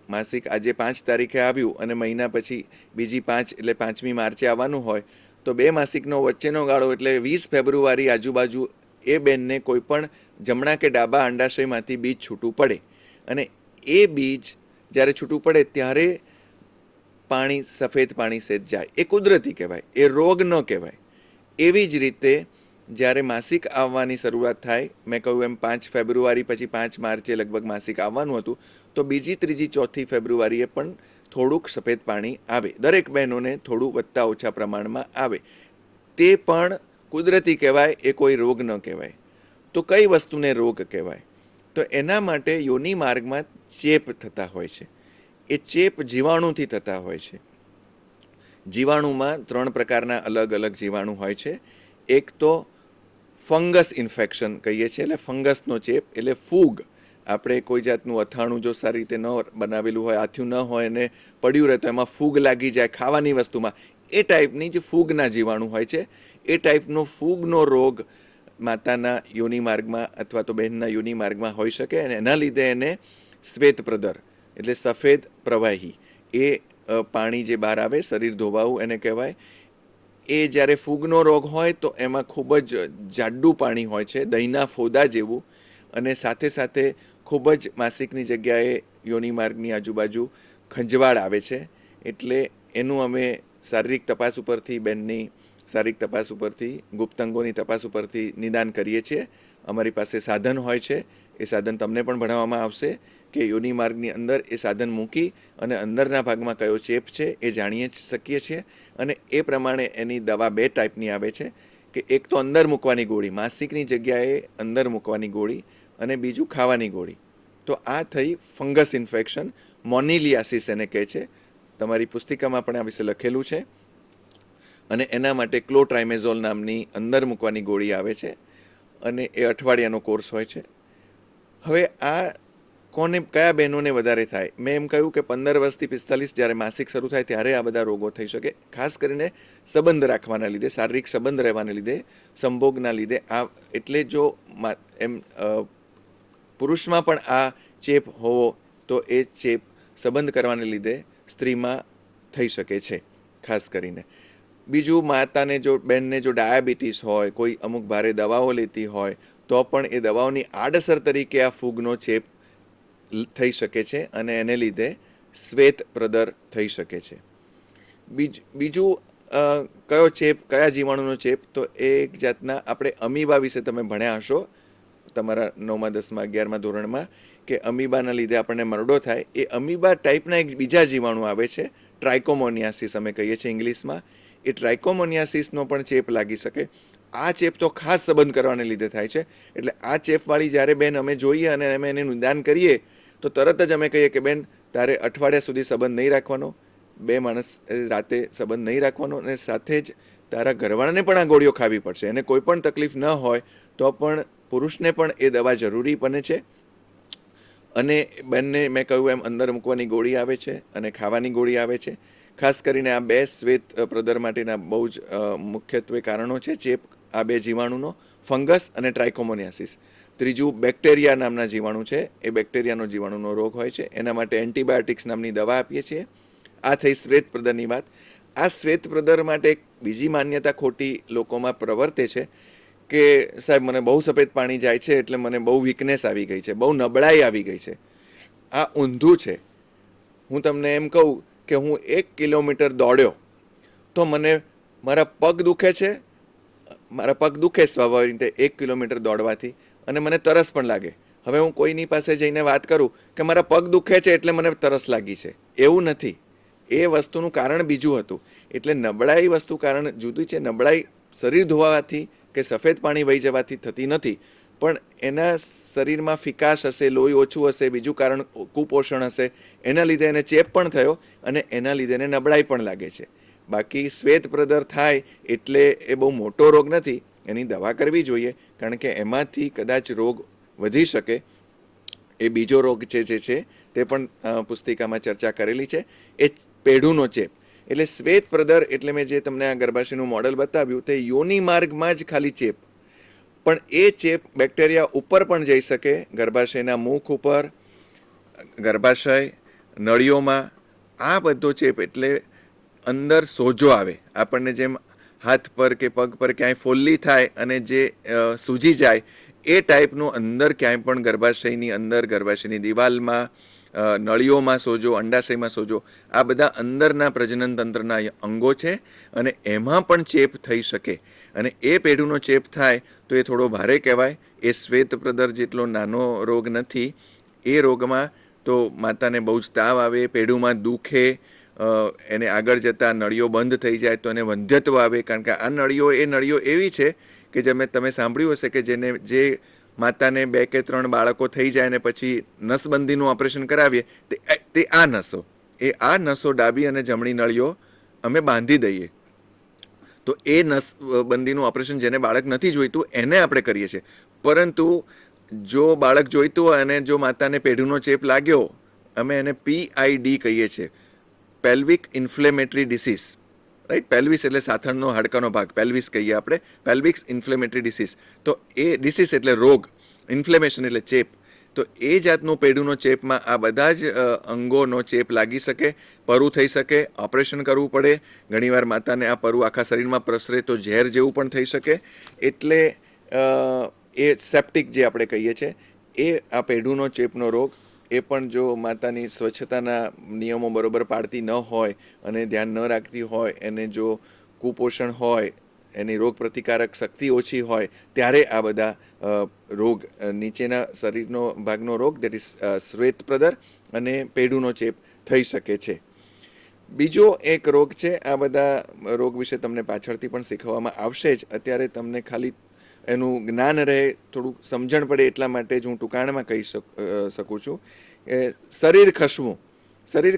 માસિક આજે 5 તારીખે આવ્યું અને મહિના પછી બીજી 5 એટલે 5મી માર્ચે આવવાનું હોય, તો 2 માસિકનો વચ્ચેનો ગાળો એટલે 20 ફેબ્રુઆરી આજુબાજુ એ બેનને કોઈ પણ જમણા કે ડાબા અંડાશયમાંથી બીજ છૂટું પડે, અને એ બીજ જ્યારે છૂટું પડે ત્યારે પાણી, સફેદ પાણી સેજ જાય, એ કુદરતી કહેવાય, એ રોગ ન કહેવાય. એવી જ રીતે જ્યારે માસિક આવવાની શરૂઆત થાય, મેં કહ્યું એમ 5 ફેબ્રુઆરી પછી 5 માર્ચે લગભગ માસિક આવવાનું હતું, તો બીજી, ત્રીજી, ચોથી ફેબ્રુઆરીએ પણ થોડુંક સફેદ પાણી આવે. દરેક બહેનોને થોડું વધતા ઓછા પ્રમાણમાં આવે. તે પણ કુદરતી કહેવાય, એ કોઈ રોગ ન કહેવાય. તો કઈ વસ્તુને રોગ કહેવાય? તો એના માટે યોનિ માર્ગમાં ચેપ થતા હોય છે. એ ચેપ જીવાણુથી થતા હોય છે. જીવાણુમાં 3 પ્રકારના અલગ અલગ જીવાણુ હોય છે. એક તો ફંગસ ઇન્ફેક્શન કહીએ છીએ, એટલે ફંગસનો ચેપ, એટલે ફૂગ. આપણે કોઈ જાતનું અથાણું જો સારી રીતે ન બનાવેલું હોય, આથ્યું ન હોય અને પડ્યું રહે તો એમાં ફૂગ લાગી જાય ખાવાની વસ્તુમાં, એ ટાઈપની જે ફૂગના જીવાણુ હોય છે, એ ટાઈપનો ફૂગનો રોગ માતાના યોનિ માર્ગમાં અથવા તો બહેનના યોનિ માર્ગમાં હોઈ શકે અને એના લીધે એને શ્વેતપ્રદર એટલે સફેદ પ્રવાહી એ પાણી જે બહાર આવે, શરીર ધોવાવું એને કહેવાય. એ જ્યારે ફૂગનો રોગ હોય તો એમાં ખૂબ જ જાડું પાણી હોય છે, દહીંના ફોદા જેવું, અને સાથે સાથે ખૂબ જ માસિકની જગ્યાએ યોનિ માર્ગની આજુબાજુ ખંજવાળ આવે છે. એટલે એનું અમે શારીરિક તપાસ ઉપરથી, બહેનની શારીરિક તપાસ ઉપરથી, ગુપ્તાંગોની તપાસ ઉપરથી નિદાન કરીએ છીએ. અમારી પાસે સાધન હોય છે, એ સાધન તમને પણ ભણાવવામાં આવશે કે યોનિ માર્ગની અંદર એ સાધન મૂકી અને અંદરના ભાગમાં કયો ચેપ છે એ જાણીએ શકીએ છીએ. અને એ પ્રમાણે એની દવા 2 ટાઈપની આવે છે કે એક તો અંદર મૂકવાની ગોળી, માસિકની જગ્યાએ અંદર મૂકવાની ગોળી, અને બીજું ખાવાની ગોળી. તો આ થઈ ફંગસ ઇન્ફેક્શન, મોનિલિયાસિસ એને કહે છે. તમારી પુસ્તિકામાં પણ આ વિશે લખેલું છે. અને એના માટે ક્લોટ્રાઇમેઝોલ નામની અંદર મૂકવાની ગોળી આવે છે અને એ અઠવાડિયાનો કોર્સ હોય છે. હવે આ કયા બહેનોને વધારે થાય? મેં એમ કહ્યું કે 15 વર્ષથી 45 જ્યારે માસિક શરૂ થાય ત્યારે આ બધા રોગો થઈ શકે. ખાસ કરીને સંબંધ રાખવાના લીધે, શારીરિક સંબંધ રહેવાને લીધે, સંભોગના લીધે. આ એટલે જો એમ પુરુષમાં પણ આ ચેપ હોવો તો એ ચેપ સંબંધ કરવાને લીધે સ્ત્રીમાં થઈ શકે છે ખાસ કરીને. બીજું, માતાને જો, બહેનને જો ડાયાબિટીસ હોય, કોઈ અમુક ભારે દવાઓ લેતી હોય તો પણ એ દવાઓની આડઅસર તરીકે આ ફૂગનો ચેપ થઈ શકે છે અને એને લીધે શ્વેતપ્રદર થઈ શકે છે. બીજું કયો ચેપ, કયા જીવાણુનો ચેપ? તો એ એક જાતના, આપણે અમીબા વિશે તમે ભણ્યા હશો તમારા 9મા 10મા 11મા ધોરણમાં, કે અમીબાના લીધે આપણને મરડો થાય. એ અમીબા ટાઈપના એક બીજા જીવાણુ આવે છે, ટ્રાઇકોમોનિયાસિસ અમે કહીએ છીએ ઇંગ્લિશમાં. એ ટ્રાઇકોમોનિયાસિસનો પણ ચેપ લાગી શકે. આ ચેપ તો ખાસ સંબંધ કરવાને લીધે થાય છે. એટલે આ ચેપવાળી જ્યારે બેન અમે જોઈએ અને અમે એને નિદાન કરીએ તો તરત જ અમે કહીએ કે બેન, તારે અઠવાડિયા સુધી સંબંધ નહીં રાખવાનો, 2 માણસ રાતે સંબંધ નહીં રાખવાનો, અને સાથે જ તારા ઘરવાળાને પણ આ ગોળીઓ ખાવી પડશે. એને કોઈ પણ તકલીફ ન હોય તો પણ પુરુષને પણ એ દવા જરૂરી બને છે. અને બંને મેં કહ્યું એમ અંદર મૂકવાની ગોળી આવે છે અને ખાવાની ગોળી આવે છે. ખાસ કરીને આ 2 શ્વેત પ્રદર માટેના બહુ જ મુખ્યત્વે કારણો છે ચેપ, આ 2 જીવાણુનો, ફંગસ અને ટ્રાઇકોમોનિયાસિસ. ત્રીજું બેક્ટેરિયા નામના જીવાણુ છે. એ બેક્ટેરિયાનો જીવાણુનો રોગ હોય છે. એના માટે એન્ટીબાયોટિક્સ નામની દવા આપીએ છીએ. આ થઈ શ્વેતપ્રદરની વાત. આ શ્વેતપ્રદર માટે એક બીજી માન્યતા ખોટી લોકોમાં પ્રવર્તે છે કે સાહેબ, મને બહુ સફેદ પાણી જાય છે એટલે મને બહુ વીકનેસ આવી ગઈ છે, બહુ નબળાઈ આવી ગઈ છે. આ ઊંધું છે. હું તમને એમ કહું કે હું 1 કિલોમીટર દોડ્યો તો મને મારા પગ દુખે છે, મારા પગ દુખે સ્વાભાવિક રીતે 1 કિલોમીટર દોડવાથી, અને મને તરસ પણ લાગે. હવે હું કોઈની પાસે જઈને વાત કરું કે મારા પગ દુખે છે એટલે મને તરસ લાગી છે, એવું નથી. એ વસ્તુનું કારણ બીજું હતું. એટલે નબળાઈ વસ્તુ કારણ જુદી છે. નબળાઈ શરીર ધોવાથી કે સફેદ પાણી વહી જવાથી થતી નથી, પણ એના શરીરમાં ફિકાશ હશે, લોહી ઓછું હશે, બીજું કારણ કુપોષણ હશે, એના લીધે એને ચેપ પણ થયો અને એના લીધે એને નબળાઈ પણ લાગે છે. બાકી શ્વેતપ્રદર થાય એટલે એ બહુ મોટો રોગ નથી. એની દવા કરવી જોઈએ, કારણ કે એમાંથી કદાચ રોગ વધી શકે. એ બીજો રોગ છે જે છે તે પણ પુસ્તિકામાં ચર્ચા કરેલી છે, એ પેઢુનો ચેપ. એટલે શ્વેતપ્રદર એટલે મેં જે તમને આ ગર્ભાશયનું મોડલ બતાવ્યું તે યોનિ માર્ગમાં જ ખાલી ચેપ, પણ એ ચેપ બેક્ટેરિયા ઉપર પણ જઈ શકે, ગર્ભાશયના મુખ ઉપર, ગર્ભાશય, નળીઓમાં. આ બધો ચેપ એટલે અંદર સોજો આવે. આપણને જેમ હાથ પર કે પગ પર ક્યાંય ફોલ્લી થાય અને જે સૂજી જાય, એ ટાઈપનું અંદર ક્યાંય પણ ગર્ભાશયની અંદર, ગર્ભાશયની દિવાલમાં, નળીઓમાં સોજો, અંડાશયમાં સોજો, આ બધા અંદરના પ્રજનન તંત્રના અંગો છે અને એમાં પણ ચેપ થઈ શકે. અને એ પેઢુનો ચેપ થાય તો એ થોડો ભારે કહેવાય. એ શ્વેતપ્રદર જેટલો નાનો રોગ નથી. એ રોગમાં તો માતાને બહુ જ તાવ આવે, પેઢુમાં દુખે, એને આગળ જતાં નળીઓ બંધ થઈ જાય તો એને વંધ્યત્વ આવે. કારણ કે આ નળીઓ એવી છે કે તમે સાંભળ્યું હશે કે જે માતાને 2 કે 3 બાળકો થઈ જાય અને પછી નસબંધીનું ઓપરેશન કરાવીએ તે આ નસો ડાબી અને જમણી નળીઓ અમે બાંધી દઈએ. તો એ નસબંધીનું ઓપરેશન જેને બાળક નથી જોઈતું એને આપણે કરીએ છીએ. પરંતુ જો બાળક જોઈતું હોય અને જો માતાને પેઢુનો ચેપ લાગ્યો, અમે એને PID કહીએ છીએ, પેલ્વિક ઇન્ફ્લેમેટરી ડિસીઝ, રાઈટ. પેલ્વિસ એટલે સાથળનો હાડકાનો ભાગ, પેલ્વિસ કહીએ આપણે, પેલ્વિક ઇન્ફ્લેમેટરી ડિસીઝ. તો એ ડિસીઝ એટલે રોગ, ઇન્ફ્લેમેશન એટલે ચેપ. તો એ જાતનું પેઢુનો ચેપમાં આ બધા જ અંગોનો ચેપ લાગી શકે, પરુ થઈ શકે, ઓપરેશન કરવું પડે. ઘણીવાર માતાને આ પરુ આખા શરીરમાં પ્રસરે તો ઝેર જેવું પણ થઈ શકે. એટલે એ સેપ્ટિક જે આપણે કહીએ છીએ એ આ પેઢુનો ચેપનો રોગ, એ પણ જો માતાની સ્વચ્છતાના નિયમો બરોબર પાળતી ન હોય અને ધ્યાન ન રાખતી હોય, એને જો કુપોષણ હોય, એની રોગ પ્રતિકારક શક્તિ ઓછી હોય, ત્યારે આ બધા રોગ, નીચેના શરીરનો ભાગનો રોગ, દેટ ઇઝ શ્વેતપ્રદર અને પેઢુનો ચેપ થઈ શકે છે. બીજો એક રોગ છે, આ બધા રોગ વિશે તમને પાછળથી પણ શીખવવામાં આવશે જ. અત્યારે તમને ખાલી એનું જ્ઞાન રહે, થોડુંક સમજણ પડે એટલા માટે જ હું ટૂંકાણમાં કહી શકું છું. શરીર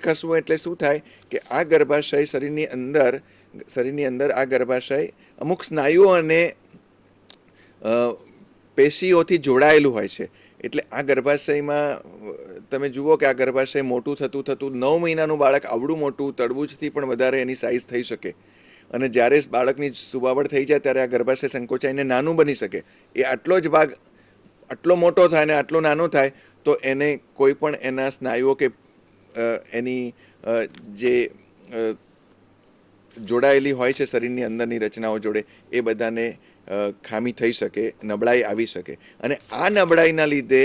ખસવું એટલે શું થાય કે આ ગર્ભાશય શરીરની અંદર આ ગર્ભાશય અમુક સ્નાયુઓ અને પેશીઓથી જોડાયેલું હોય છે. એટલે આ ગર્ભાશયમાં તમે જુઓ કે આ ગર્ભાશય મોટું થતું 9 મહિનાનું બાળક આવડું મોટું, તરબૂચથી પણ વધારે એની સાઇઝ થઈ શકે. અને જ્યારે બાળકની સુવાવડ થઈ જાય ત્યારે આ ગર્ભાશય સંકોચાઈને નાનું બની શકે. એ આટલો જ ભાગ આટલો મોટો થાય ને આટલો નાનો થાય તો એને કોઈ પણ એના સ્નાયુઓ કે એની જે જોડાયેલી હોય છે શરીરની અંદરની રચનાઓ જોડે, એ બધાને ખામી થઈ શકે, નબળાઈ આવી શકે. અને આ નબળાઈના લીધે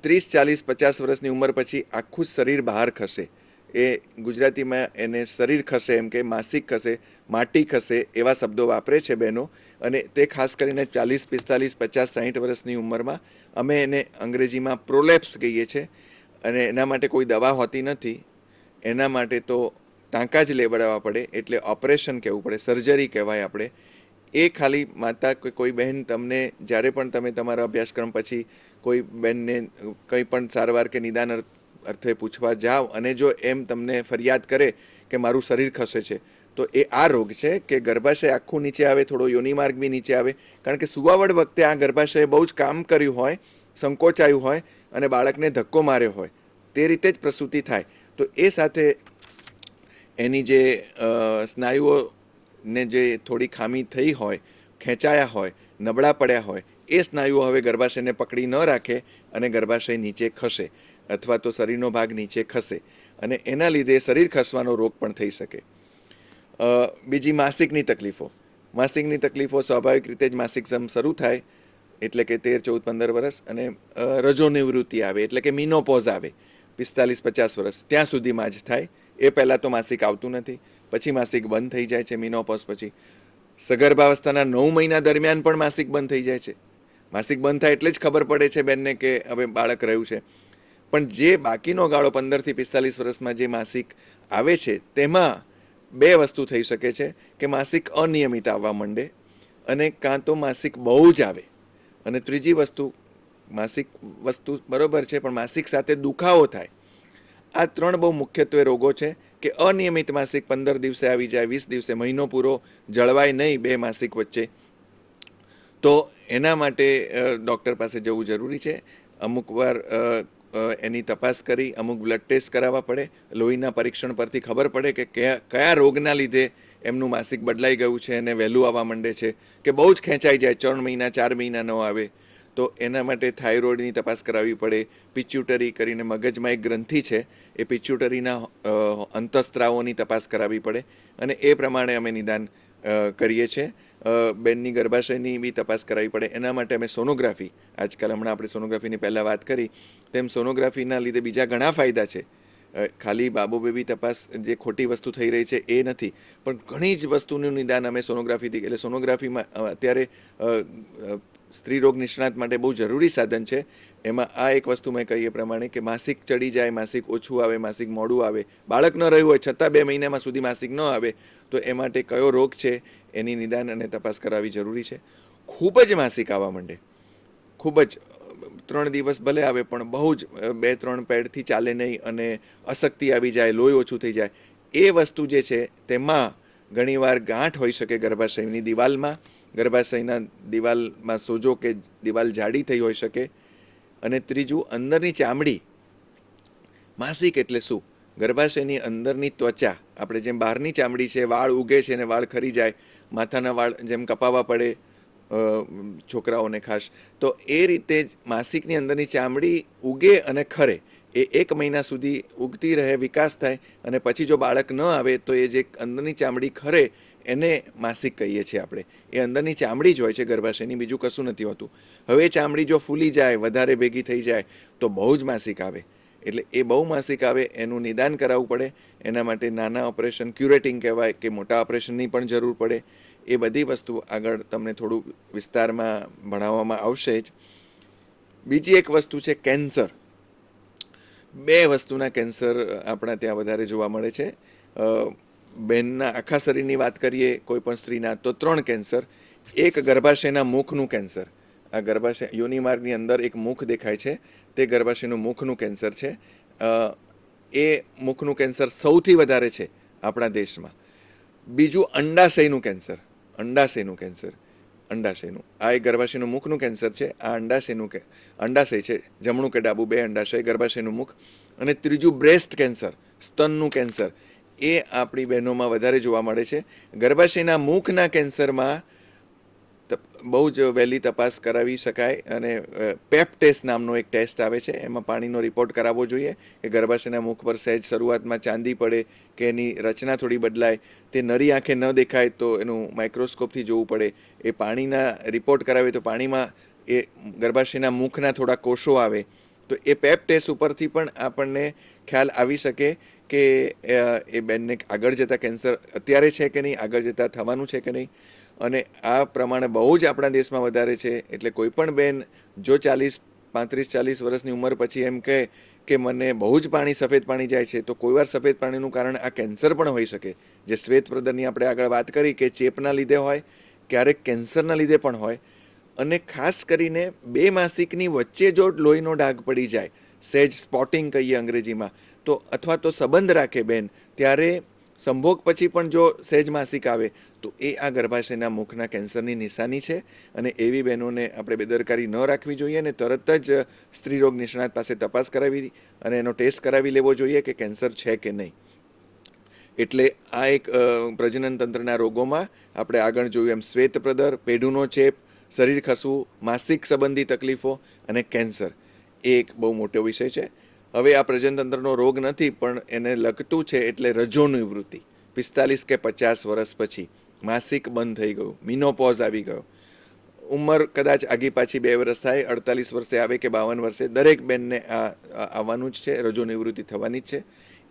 30, 40, 50 વર્ષની ઉંમર પછી આખું શરીર બહાર ખસે. એ ગુજરાતીમાં એને શરીર ખસે એમ કે, માસિક ખસે, માટી ખસે, એવા શબ્દો વાપરે છે બહેનો. અને તે ખાસ કરીને 40, 45, 50, 60 વર્ષની ઉંમરમાં અમે એને અંગ્રેજીમાં પ્રોલેપ્સ કહીએ છીએ. અને એના માટે કોઈ દવા હોતી નથી, એના માટે તો ટાંકા જ લેવડાવવા પડે, એટલે ઓપરેશન કહેવું પડે, સર્જરી કહેવાય આપણે. એ ખાલી માતા કે કોઈ બહેન તમને જ્યારે પણ તમે તમારા અભ્યાસક્રમ પછી કોઈ બહેનને કંઈ પણ સારવાર કે નિદાન અર્થે પૂછવા જાઓ અને જો એમ તમને ફરિયાદ કરે કે મારું શરીર ખસે છે, તો એ આ રોગ છે કે ગર્ભાશય આખું નીચે આવે, થોડો યોનિમાર્ગ બી નીચે આવે. કારણ કે સુવાવડ વખતે આ ગર્ભાશયે બહુ જ કામ કર્યું હોય, સંકોચાયું હોય અને બાળકને ધક્કો માર્યો હોય, તે રીતે જ પ્રસૂતિ થાય. તો એ સાથે એની જે સ્નાયુઓને જે થોડી ખામી થઈ હોય, ખેંચાયા હોય, નબળા પડ્યા હોય, એ સ્નાયુઓ હવે ગર્ભાશયને પકડી ન રાખે અને ગર્ભાશય નીચે ખસે અથવા તો શરીરનો ભાગ નીચે ખસે અને એના લીધે શરીર ખસવાનો રોગ પણ થઈ શકે. બીજી માસિકની તકલીફો સ્વાભાવિક રીતે જ માસિક સમ શરૂ થાય એટલે કે 13, 14, 15 વર્ષ અને રજો નિવૃત્તિ આવે એટલે કે મિનોપોઝ આવે 45, 50 વર્ષ ત્યાં સુધીમાં જ થાય. એ પહેલાં તો માસિક આવતું નથી, પછી માસિક બંધ થઈ જાય છે. મિનોપોઝ પછી સગર્ભાવસ્થાના 9 મહિના દરમિયાન પણ માસિક બંધ થઈ જાય છે. માસિક બંધ થાય એટલે જ ખબર પડે છે બેનને કે હવે બાળક રહ્યું છે. પણ જે બાકીનો ગાળો 15 થી 45 વર્ષમાં જે માસિક આવે છે તેમાં 2 વસ્તુ થઈ શકે છે કે માસિક અનિયમિત આવવા માંડે અને કાં તો માસિક બહુ જ આવે. અને ત્રીજી વસ્તુ, માસિક વસ્તુ બરોબર છે પણ માસિક સાથે દુખાવો થાય. આ 3 બહુ મુખ્યત્વે રોગો છે કે અનિયમિત માસિક 15 દિવસે આવી જાય, 20 દિવસે, મહિનો પૂરો જળવાય નહીં 2 માસિક વચ્ચે. તો એના માટે ડૉક્ટર પાસે જવું જરૂરી છે. અમુક વાર એની તપાસ કરી, અમુક બ્લડ ટેસ્ટ કરાવવા પડે. લોહીના પરીક્ષણ પરથી ખબર પડે કે કયા રોગના લીધે એમનું માસિક બદલાઈ ગયું છે અને વહેલું આવવા માંડે છે કે બહુ જ ખેંચાઈ જાય, 3 મહિના 4 મહિના ન આવે. તો એના માટે થાઇરોઇડની તપાસ કરાવવી પડે. પિચ્યુટરી કરીને મગજમાં એક ગ્રંથિ છે, એ પિચ્યુટરીના અંતઃસ્ત્રાવોની તપાસ કરાવવી પડે અને એ પ્રમાણે અમે નિદાન કરીએ છીએ. બેનની ગર્ભાશયની બી તપાસ કરાવવી પડે. એના માટે અમે સોનોગ્રાફી, આજકાલ હમણાં આપણે સોનોગ્રાફીની પહેલાં વાત કરી તેમ સોનોગ્રાફીના લીધે બીજા ઘણા ફાયદા છે. ખાલી બાબો બેબી તપાસ જે ખોટી વસ્તુ થઈ રહી છે એ નથી, પણ ઘણી જ વસ્તુનું નિદાન અમે સોનોગ્રાફીથી, એટલે સોનોગ્રાફીમાં અત્યારે સ્ત્રી રોગ નિષ્ણાત માટે બહુ જરૂરી સાધન છે. એમાં આ એક વસ્તુ મેં કહી એ પ્રમાણે કે માસિક ચડી જાય, માસિક ઓછું આવે, માસિક મોડું આવે, બાળક ન રહ્યું હોય છતાં 2 મહિનામાં સુધી માસિક ન આવે, તો એ માટે કયો રોગ છે એની નિદાન અને તપાસ કરાવવી જરૂરી છે. ખૂબ જ માસિક આવવા માંડે, ખૂબ જ 3 દિવસ ભલે આવે પણ બહુ જ 2-3 પેડથી ચાલે નહીં અને અશક્તિ આવી જાય, લોહી ઓછું થઈ જાય, એ વસ્તુ જે છે તેમાં ઘણીવાર ગાંઠ હોઈ શકે ગર્ભાશયની દિવાલમાં, ગર્ભાશયના દિવાલમાં સોજો કે દિવાલ જાડી થઈ હોઈ શકે. અને ત્રીજું, અંદરની ચામડી. માસિક એટલે શું? ગર્ભાશયની અંદરની ત્વચા, આપણે જેમ બહારની ચામડી છે, વાળ ઉગે છે અને વાળ ખરી જાય, માથાના વાળ જેમ કપાવવા પડે છોકરાઓને ખાસ, તો એ રીતે જ માસિકની અંદરની ચામડી ઉગે અને ખરે. એ 1 મહિના સુધી ઉગતી રહે, વિકાસ થાય, અને પછી જો બાળક ન આવે તો એ જે અંદરની ચામડી ખરે એને માસિક કહીએ છીએ આપણે. એ અંદરની ચામડી જ હોય છે ગર્ભાશયની, બીજું કશું નથી હોતું. હવે એ ચામડી જો ફૂલી જાય, વધારે ભેગી થઈ જાય તો બહુ જ માસિક આવે. એટલે એ બહુ માસિક આવે એનું નિદાન કરાવવું પડે. એના માટે નાના ઓપરેશન, ક્યુરેટિંગ કહેવાય, કે મોટા ઓપરેશનની પણ જરૂર પડે. એ બધી વસ્તુ આગળ તમને થોડું વિસ્તારમાં ભણાવવામાં આવશે જ. બીજી એક વસ્તુ છે કેન્સર. 2 વસ્તુના કેન્સર આપણા ત્યાં વધારે જોવા મળે છે. બહેનના આખા શરીરની વાત કરીએ કોઈ પણ સ્ત્રીના તો 3 કેન્સર. એક ગર્ભાશયના મુખનું કેન્સર. આ ગર્ભાશય યોનિ માર્ગની અંદર એક મુખ દેખાય છે, તે ગર્ભાશયનું મુખનું કેન્સર છે. એ મુખનું કેન્સર સૌથી વધારે છે આપણા દેશમાં. બીજું અંડાશયનું કેન્સર. અંડાશયનું કેન્સર, અંડાશયનું, આ એક ગર્ભાશયનું મુખનું કેન્સર છે. આ અંડાશય છે, જમણું કે ડાબું 2 અંડાશય, ગર્ભાશયનું મુખ. અને ત્રીજું બ્રેસ્ટ કેન્સર, સ્તનનું કેન્સર. એ આપણી બહેનોમાં વધારે જોવા મળે છે. ગર્ભાશયના મુખના કેન્સરમાં બહુ જ વહેલી તપાસ કરાવી શકાય, અને પેપ ટેસ્ટ નામનો એક ટેસ્ટ આવે છે, એમાં પાણીનો રિપોર્ટ કરાવવો જોઈએ કે ગર્ભાશયના મુખ પર સહેજ શરૂઆતમાં ચાંદી પડે કે એની રચના થોડી બદલાય, તે નરી આંખે ન દેખાય તો એનું માઇક્રોસ્કોપથી જોવું પડે. એ પાણીના રિપોર્ટ કરાવે તો પાણીમાં એ ગર્ભાશયના મુખના થોડા કોષો આવે, તો એ પેપ ટેસ્ટ ઉપરથી પણ આપણને ખ્યાલ આવી શકે કે એ બેનને આગળ જતાં કેન્સર અત્યારે છે કે નહીં, આગળ જતાં થવાનું છે કે નહીં. અને આ પ્રમાણે બહુ જ આપણા દેશમાં વધારે છે. એટલે કોઈ પણ બેન જો 35-40 વર્ષની ઉંમર પછી એમ કહે કે મને બહુ જ સફેદ પાણી જાય છે, તો કોઈવાર સફેદ પાણીનું કારણ આ કેન્સર પણ હોઈ શકે. જે શ્વેત પ્રદરની આપણે આગળ વાત કરી કે ચેપના લીધે હોય, ક્યારેક કેન્સરના લીધે પણ હોય. અને ખાસ કરીને 2 માસિકની વચ્ચે જો લોહીનો ડાઘ પડી જાય, સહેજ સ્પોટિંગ કહીએ અંગ્રેજીમાં, તો અથવા તો સંબંધ રાખે બેન, ત્યારે સંભોગ પછી પણ જો સહેજ માસિક આવે તો એ આ ગર્ભાશયના મુખના કેન્સરની નિશાની છે. અને એવી બહેનોને આપણે બેદરકારી ન રાખવી જોઈએ, અને તરત જ સ્ત્રીરોગ નિષ્ણાત પાસે તપાસ કરાવી અને એનો ટેસ્ટ કરાવી લેવો જોઈએ કે કેન્સર છે કે નહીં. એટલે આ એક પ્રજનન તંત્રના રોગોમાં આપણે આગળ જોયું એમ શ્વેતપ્રદર, પેઢુનો ચેપ, શરીર ખસવું, માસિક સંબંધી તકલીફો અને કેન્સર એ એક બહુ મોટો વિષય છે. હવે આ પ્રજનનતંત્રનો રોગ નથી પણ એને લગતું છે, એટલે રજોનિવૃત્તિ. 45 કે 50 વર્ષ પછી માસિક બંધ થઈ ગયું, મિનોપોઝ આવી ગયો. ઉંમર કદાચ આગી પાછી 2 વર્ષ થાય, 48 વર્ષે આવે કે 52 વર્ષે, દરેક બેનને આ આવવાનું જ છે, રજોનિવૃત્તિ થવાની જ છે.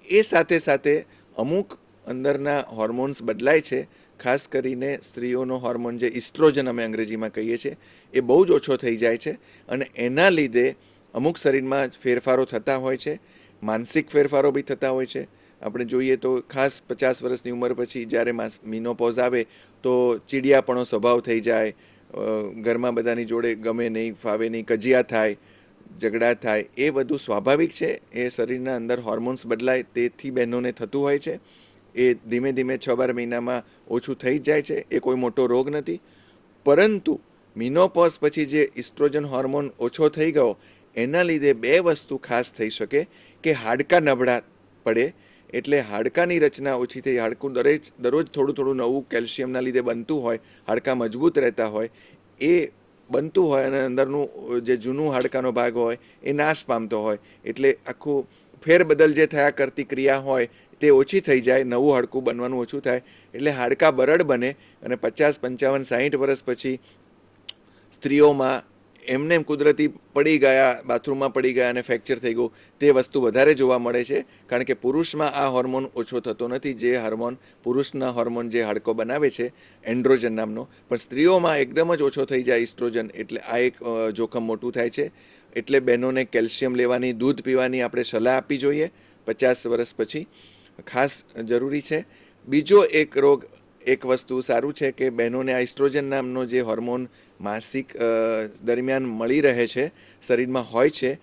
એ સાથે સાથે અમુક અંદરના હોર્મોન્સ બદલાય છે. ખાસ કરીને સ્ત્રીઓનો હોર્મોન જે ઇસ્ટ્રોજન અમે અંગ્રેજીમાં કહીએ છીએ, એ બહુ જ ઓછો થઈ જાય છે. અને એના લીધે અમુક શરીરમાં ફેરફારો થતા હોય છે, માનસિક ફેરફારો બી થતા હોય છે. આપણે જોઈએ તો ખાસ 50 વર્ષની ઉંમર પછી જ્યારે મિનોપોઝ આવે તો ચીડિયાપણો સ્વભાવ થઈ જાય, ઘરમાં બધાની જોડે ગમે નહીં, ફાવે નહીં, કજિયા થાય, ઝઘડા થાય. એ બધું સ્વાભાવિક છે. એ શરીરના અંદર હોર્મોન્સ બદલાય તેથી બહેનોને થતું હોય છે. એ ધીમે ધીમે 6-12 મહિનામાં ઓછું થઈ જ જાય છે. એ કોઈ મોટો રોગ નથી. પરંતુ મિનોપોઝ પછી જે ઇસ્ટ્રોજન હોર્મોન ઓછો થઈ ગયો, એના લીધે 2 વસ્તુ ખાસ થઈ શકે કે હાડકાં નબળા પડે. એટલે હાડકાની રચના ઓછી થઈ, હાડકું દરરોજ થોડું થોડું નવું કેલ્શિયમના લીધે બનતું હોય, હાડકાં મજબૂત રહેતા હોય, એ બનતું હોય અને અંદરનું જે જૂનું હાડકાનો ભાગ હોય એ નાશ પામતો હોય. એટલે આખું ફેરબદલ જે થયા કરતી ક્રિયા હોય તે ઓછી થઈ જાય, નવું હાડકું બનવાનું ઓછું થાય. એટલે હાડકાં બરડ બને અને 50, 55, 60 વર્ષ પછી સ્ત્રીઓમાં એમને એમ કુદરતી પડી ગયા, બાથરૂમમાં પડી ગયા અને ફ્રેક્ચર થઈ ગયું, તે વસ્તુ વધારે જોવા મળે છે. કારણ કે પુરુષમાં આ હોર્મોન ઓછો થતો નથી, જે હોર્મોન પુરુષના હોર્મોન જે હાડકો બનાવે છે એન્ડ્રોજન નામનો, પણ સ્ત્રીઓમાં એકદમ જ ઓછો થઈ જાય ઇસ્ટ્રોજન. એટલે આ એક જોખમ મોટું થાય છે. એટલે બહેનોને કેલ્શિયમ લેવાની, દૂધ પીવાની આપણે સલાહ આપવી જોઈએ 50 વર્ષ પછી, ખાસ જરૂરી છે. બીજો એક રોગ, એક વસ્તુ સારું છે કે બહેનોને આ ઇસ્ટ્રોજન નામનો જે હોર્મોન માસિક દરમિયાન મળી રહે છે, શરીરમાં હોય છે,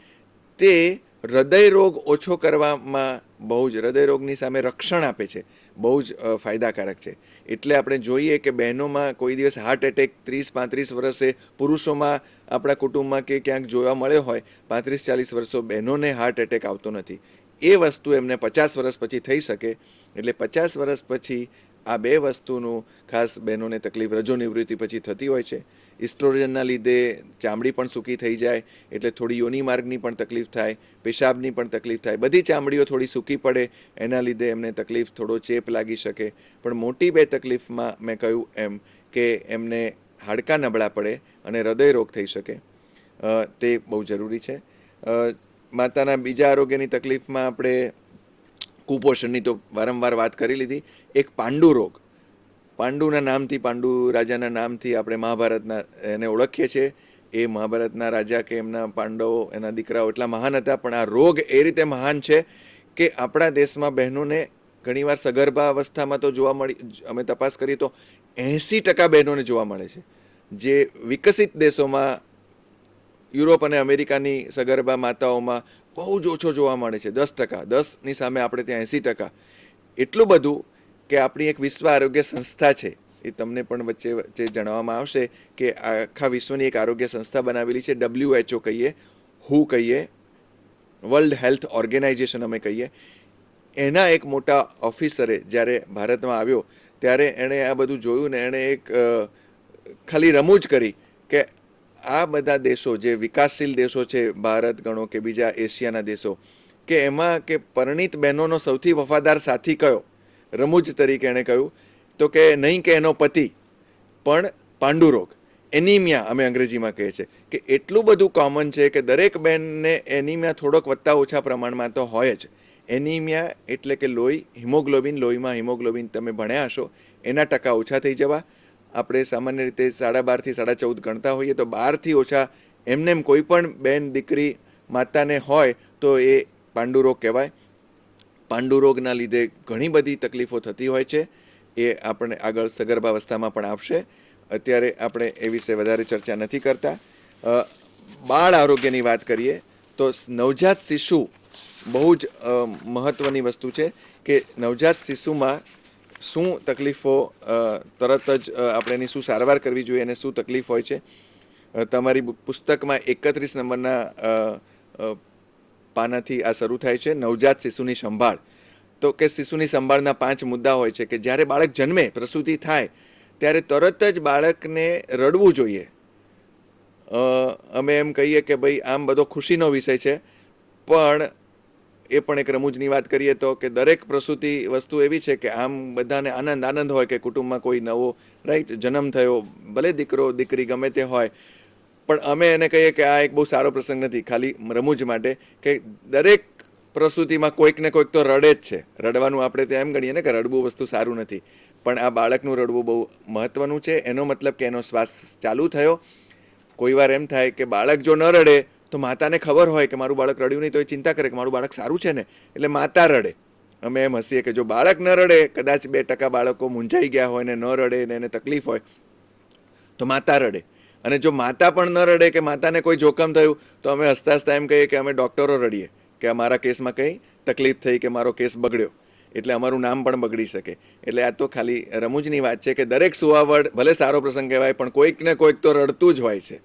તે હૃદય રોગ ઓછો કરવામાં બહુ જ, હૃદય રોગની સામે રક્ષણ આપે છે, બહુ જ ફાયદાકારક છે. એટલે આપણે જોઈએ કે બહેનોમાં કોઈ દિવસ હાર્ટ એટેક 30-35 વર્ષે, પુરુષોમાં આપણા કુટુંબમાં કે ક્યાંક જોવા મળ્યો હોય 35-40 વર્ષો, બહેનોને હાર્ટ એટેક આવતો નથી. એ વસ્તુ એમને 50 વર્ષ પછી થઈ શકે. એટલે 50 વર્ષ પછી આ બે વસ્તુનું ખાસ બહેનોને તકલીફ રજો નિવૃત્તિ પછી થતી હોય છે. ઇસ્ટ્રોજનના લીધે ચામડી પણ સૂકી થઈ જાય, એટલે થોડી યોની માર્ગની પણ તકલીફ થાય, પેશાબની પણ તકલીફ થાય, બધી ચામડીઓ થોડી સૂકી પડે, એના લીધે એમને તકલીફ, થોડો ચેપ લાગી શકે. પણ મોટી બે તકલીફમાં મેં કહ્યું એમ કે એમને હાડકાં નબળા પડે અને હૃદય રોગ થઈ શકે, તે બહુ જરૂરી છે. માતાના બીજા આરોગ્યની તકલીફમાં આપણે કુપોષણની તો વારંવાર વાત કરી લીધી. એક પાંડુ રોગ, પાંડુના નામથી, પાંડુ રાજાના નામથી આપણે મહાભારતના એને ઓળખીએ છીએ. એ મહાભારતના રાજા કે એમના પાંડવો, એના દીકરાઓ એટલા મહાન હતા, પણ આ રોગ એ રીતે મહાન છે કે આપણા દેશમાં બહેનોને ઘણીવાર સગર્ભા અવસ્થામાં તો જોવા મળી, અમે તપાસ કરી તો 80% બહેનોને જોવા મળે છે. જે વિકસિત દેશોમાં, યુરોપ અને અમેરિકાની સગર્ભા માતાઓમાં બહુ જ ઓછો જોવા મળે છે, 10%. 10ની સામે આપણે ત્યાં 80%. એટલું બધું કે આપણી એક વિશ્વ આરોગ્ય સંસ્થા છે, એ તમને પણ વચ્ચે વચ્ચે જણાવવામાં આવશે કે આખા વિશ્વની એક આરોગ્ય સંસ્થા બનાવેલી છે, WHO કહીએ, WHO કહીએ, વર્લ્ડ હેલ્થ ઓર્ગેનાઇઝેશન અમે કહીએ. એના એક મોટા ઓફિસરે જ્યારે ભારતમાં આવ્યો ત્યારે એણે આ બધું જોયું ને એણે એક ખાલી રમૂજ કરી કે આ બધા દેશો જે વિકાસશીલ દેશો છે, ભારત ગણો કે બીજા એશિયાના દેશો, કે એમાં કે પરિણીત બહેનોનો સૌથી વફાદાર સાથી કયો? રમૂજ તરીકે એણે કહ્યું તો કે નહીં કે એનો પતિ, પણ પાંડુરોગ, એનિમિયા અમે અંગ્રેજીમાં કહીએ છીએ. કે એટલું બધું કોમન છે કે દરેક બહેનને એનિમિયા થોડોક વધતા ઓછા પ્રમાણમાં તો હોય જ. એનિમિયા એટલે કે લોહી, હિમોગ્લોબિન, લોહીમાં હિમોગ્લોબિન તમે ભણ્યા હશો, એના ટકા ઓછા થઈ જવા. આપણે સામાન્ય રીતે 12.5 થી 14.5 ગણતા હોઈએ, તો 12થી ઓછા એમને એમ કોઈ પણ બેન, દીકરી, માતાને હોય તો એ પાંડુરોગ કહેવાય. પાંડુરોગના લીધે ઘણી બધી તકલીફો થતી હોય છે. એ આપણે આગળ સગર્ભાવસ્થામાં પણ આવશે. અત્યારે આપણે એ વિશે વધારે ચર્ચા નથી કરતા. બાળ આરોગ્યની વાત કરીએ તો નવજાત શિશુ બહુ જ મહત્ત્વની વસ્તુ છે કે નવજાત શિશુમાં શું તકલીફો, તરત જ આપણે એની શું સારવાર કરવી જોઈએ અને શું તકલીફ હોય છે. તમારી પુસ્તકમાં 31 નંબરના પાનાથી આ શરૂ થાય છે, નવજાત શિશુની સંભાળ. તો કે શિશુની સંભાળના 5 મુદ્દા હોય છે કે જ્યારે બાળક જન્મે, પ્રસૂતિ થાય, ત્યારે તરત જ બાળકને રડવું જોઈએ. અમે એમ કહીએ કે ભાઈ આમ બધો ખુશીનો વિષય છે, પણ એ પણ એક રમૂજની વાત કરીએ તો કે દરેક પ્રસૂતિ વસ્તુ એવી છે કે આમ બધાને આનંદ હોય કે કુટુંબમાં કોઈ નવો જન્મ થયો, ભલે દીકરો દીકરી ગમે તે હોય, પણ અમે એને કહીએ કે આ એક બહુ સારો પ્રસંગ નથી, ખાલી રમૂજ માટે, કે દરેક પ્રસૂતિમાં કોઈક ને કોઈક તો રડે જ છે. રડવાનું આપણે તો એમ ગણીએ ને કે રડવું વસ્તુ સારું નથી, પણ આ બાળકનું રડવું બહુ મહત્ત્વનું છે. એનો મતલબ કે એનો શ્વાસ ચાલુ થયો. કોઈ વાર એમ થાય કે બાળક જો ન રડે તો માતાને ખબર હોય કે મારું બાળક રડ્યું નહીં, તો એ ચિંતા કરે કે મારું બાળક સારું છે ને, એટલે માતા રડે. અમે એમ હસીએ કે જો બાળક ન રડે, કદાચ 2% બાળકો મૂંઝાઈ ગયા હોય ને ન રડે ને એને તકલીફ હોય, તો માતા રડે. અને જો માતા પણ ન રડે કે માતાને કોઈ જોખમ થયું, તો અમે હસતા હસતા એમ કહીએ કે અમે ડૉક્ટરો રડીએ કે મારા કેસમાં કંઈ તકલીફ થઈ કે મારો કેસ બગડ્યો, એટલે અમારું નામ પણ બગડી શકે. એટલે આ તો ખાલી રમૂજની વાત છે કે દરેક સુવાવડ ભલે સારો પ્રસંગ કહેવાય, પણ કોઈક ને કોઈક તો રડતું જ હોય છે.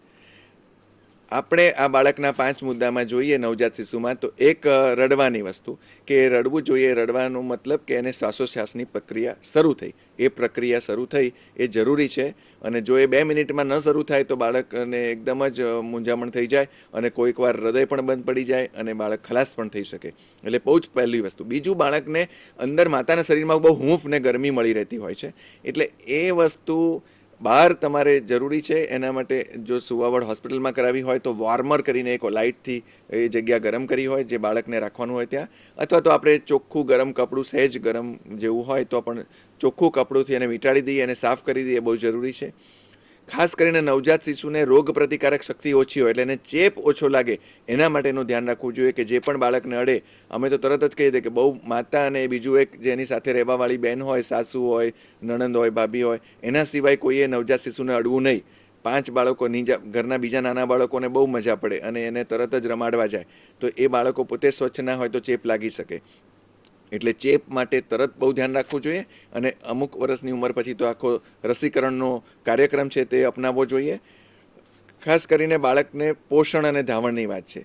આપણે આ બાળકના 5 મુદ્દામાં જોઈએ નવજાત શિશુમાં, તો એક રડવાની વસ્તુ કે રડવું જોઈએ. રડવાનો મતલબ કે એને શ્વાસોચ્છ્વાસની પ્રક્રિયા શરૂ થઈ, એ પ્રક્રિયા શરૂ થઈ એ જરૂરી છે. અને જો એ 2 મિનિટમાં ન શરૂ થાય તો બાળકને એકદમ જ મૂંઝામણ થઈ જાય અને કોઈક વાર હૃદય પણ બંધ પડી જાય અને બાળક ખલાસ પણ થઈ શકે. એટલે બહુ જ પહેલી વસ્તુ. બીજું, બાળકને અંદર માતાના શરીરમાં બહુ હૂંફ ને ગરમી મળી રહેતી હોય છે, એટલે એ વસ્તુ બહાર તમારે જરૂરી છે. એના માટે જો સુવાવડ હોસ્પિટલમાં કરાવી હોય તો વોર્મર કરીને એક લાઇટથી એ જગ્યા ગરમ કરી હોય જે બાળકને રાખવાનું હોય ત્યાં, અથવા તો આપણે ચોખ્ખું ગરમ કપડું, સહેજ ગરમ જેવું હોય તો પણ ચોખ્ખું કપડુંથી એને વીંટાળી દઈએ અને સાફ કરી દઈએ, બહુ જરૂરી છે. ખાસ કરીને નવજાત શિશુને રોગ પ્રતિકારક શક્તિ ઓછી હોય એટલે એને ચેપ ઓછો લાગે એના માટેનું ધ્યાન રાખવું જોઈએ કે જે પણ બાળકને અડે અમે તો તરત જ કહી દઈએ કે બહુ માતા અને બીજું એક જેની સાથે રહેવાવાળી બહેન હોય, સાસુ હોય, નણંદ હોય, ભાભી હોય, એના સિવાય કોઈએ નવજાત શિશુને અડવું નહીં. 5 બાળકો ઘરના બીજા નાના બાળકોને બહુ મજા પડે અને એને તરત જ રમાડવા જાય તો એ બાળકો પોતે સ્વચ્છ ના હોય તો ચેપ લાગી શકે. એટલે ચેપ માટે તરત બહુ ધ્યાન રાખવું જોઈએ અને અમુક વર્ષની ઉંમર પછી તો આખો રસીકરણનો કાર્યક્રમ છે તે અપનાવવો જોઈએ. ખાસ કરીને બાળકને પોષણ અને ધાવણની વાત છે.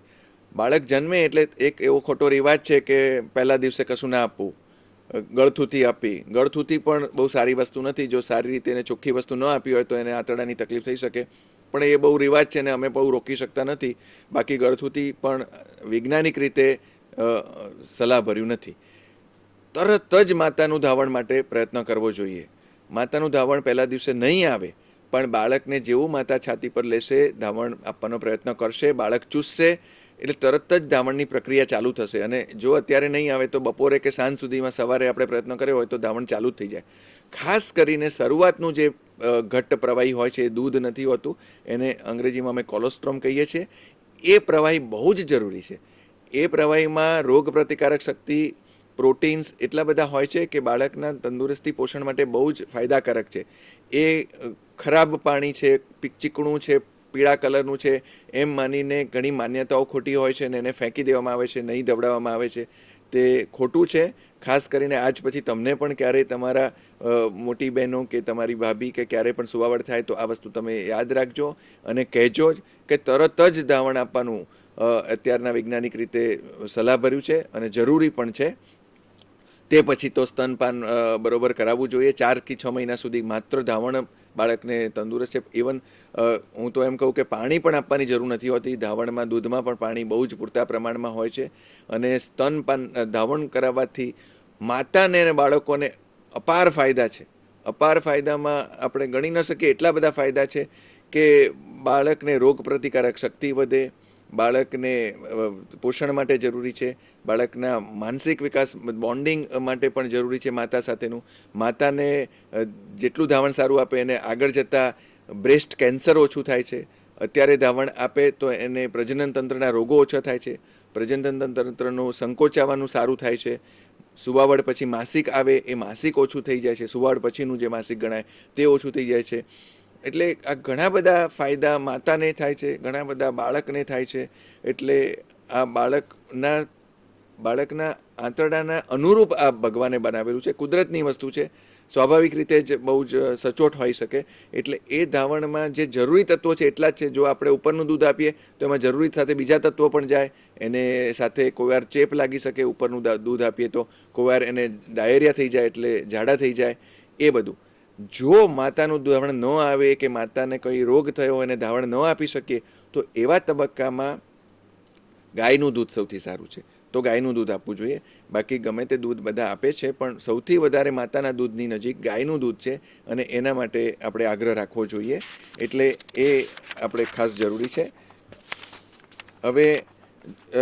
બાળક જન્મે એટલે એક એવો ખોટો રિવાજ છે કે પહેલા દિવસે કશું ના આપવું, ગળથૂથી આપી. ગળથૂથી પણ બહુ સારી વસ્તુ નથી. જો સારી રીતે એને ચોખ્ખી વસ્તુ ન આપી હોય તો એને આંતરડાની તકલીફ થઈ શકે, પણ એ બહુ રિવાજ છે ને અમે બહુ રોકી શકતા નથી. બાકી ગળથૂથી પણ વૈજ્ઞાનિક રીતે સલાહભર્યું નથી. તરત જ માતાનું ધાવણ માટે પ્રયત્ન કરવો જોઈએ. માતાનું ધાવણ પહેલા દિવસે નહીં આવે પણ બાળકને જેવું માતા છાતી પર લેશે, ધાવણ આપવાનો પ્રયત્ન કરશે, બાળક ચૂસશે એટલે તરત જ ધાવણની પ્રક્રિયા ચાલુ થશે. અને જો અત્યારે નહીં આવે તો બપોરે કે સાંજ સુધીમાં સવારે આપણે પ્રયત્ન કર્યો હોય તો ધાવણ ચાલુ જ થઈ જાય. ખાસ કરીને શરૂઆતનું જે ઘટ્ટ પ્રવાહી હોય છે એ દૂધ નથી હોતું, એને અંગ્રેજીમાં અમે કોલોસ્ટ્રોમ કહીએ છીએ. એ પ્રવાહી બહુ જ જરૂરી છે. એ પ્રવાહીમાં રોગ પ્રતિકારક શક્તિ, પ્રોટીન્સ એટલા બધા હોય છે કે બાળકના તંદુરસ્તી પોષણ માટે બહુ જ ફાયદાકારક છે. એ ખરાબ પાણી છે, ચીકણું છે, પીળા કલરનું છે એમ માનીને ઘણી માન્યતાઓ ખોટી હોય છે અને એને ફેંકી દેવામાં આવે છે, નહીં ધવડાવવામાં આવે છે. તે ખોટું છે. ખાસ કરીને આજ પછી તમને પણ ક્યારેય તમારા મોટી બહેનો કે તમારી ભાભી કે ક્યારેય પણ સુવાવડ થાય તો આ વસ્તુ તમે યાદ રાખજો અને કહેજો જ કે તરત જ ધાવણ આપવાનું અત્યારના વૈજ્ઞાનિક રીતે સલાહભર્યું છે અને જરૂરી પણ છે. તે પછી તો સ્તનપાન બરોબર કરાવવું જોઈએ. 4 કે 6 મહિના સુધી માત્ર ધાવણ બાળકને તંદુરસ્ત છે. ઇવન હું તો એમ કહું કે પાણી પણ આપવાની જરૂર નથી હોતી. ધાવણમાં, દૂધમાં પણ પાણી બહુ જ પૂરતા પ્રમાણમાં હોય છે. અને સ્તનપાન ધાવણ કરાવવાથી માતાને અને બાળકોને અપાર ફાયદા છે. અપાર ફાયદામાં આપણે ગણી ન શકીએ એટલા બધા ફાયદા છે કે બાળકને રોગ પ્રતિકારક શક્તિ વધે, બાળકને પોષણ માટે જરૂરી છે, બાળકના માનસિક વિકાસ, બોન્ડિંગ માટે પણ જરૂરી છે માતા સાથેનું. માતાને જેટલું ધાવણ સારું આપે એને આગળ જતાં બ્રેસ્ટ કેન્સર ઓછું થાય છે. અત્યારે ધાવણ આપે તો એને પ્રજનન તંત્રના રોગો ઓછા થાય છે, પ્રજનન તંત્રનું સંકોચાવાનું સારું થાય છે. સુવાવડ પછી માસિક આવે એ માસિક ઓછું થઈ જાય છે, સુવાવડ પછીનું જે માસિક ગણાય તે ઓછું થઈ જાય છે. એટલે આ ઘણા બધા ફાયદા માતાને થાય છે, ઘણા બધા બાળકને થાય છે. એટલે આ બાળકના આંતરડાના અનુરૂપ આ ભગવાને બનાવેલું છે, કુદરતની વસ્તુ છે, સ્વાભાવિક રીતે જ બહુ જ સચોટ હોઈ શકે. એટલે એ ધાવણમાં જે જરૂરી તત્વો છે એટલા જ છે. જો આપણે ઉપરનું દૂધ આપીએ તો એમાં જરૂરી સાથે બીજા તત્વો પણ જાય. એને સાથે કોઈ વાર ચેપ લાગી શકે. ઉપરનું દૂધ આપીએ તો કોઈ વાર એને ડાયેરિયા થઈ જાય એટલે ઝાડા થઈ જાય. એ બધું જો માતાનું ધાવણ ન આવે કે માતાને કોઈ રોગ થયો અને ધાવણ ન આપી શકીએ તો એવા તબક્કામાં ગાયનું દૂધ સૌથી સારું છે. તો ગાયનું દૂધ આપવું જોઈએ. બાકી ગમે તે દૂધ બધા આપે છે પણ સૌથી વધારે માતાના દૂધની નજીક ગાયનું દૂધ છે અને એના માટે આપણે આગ્રહ રાખવો જોઈએ. એટલે એ આપણે ખાસ જરૂરી છે. હવે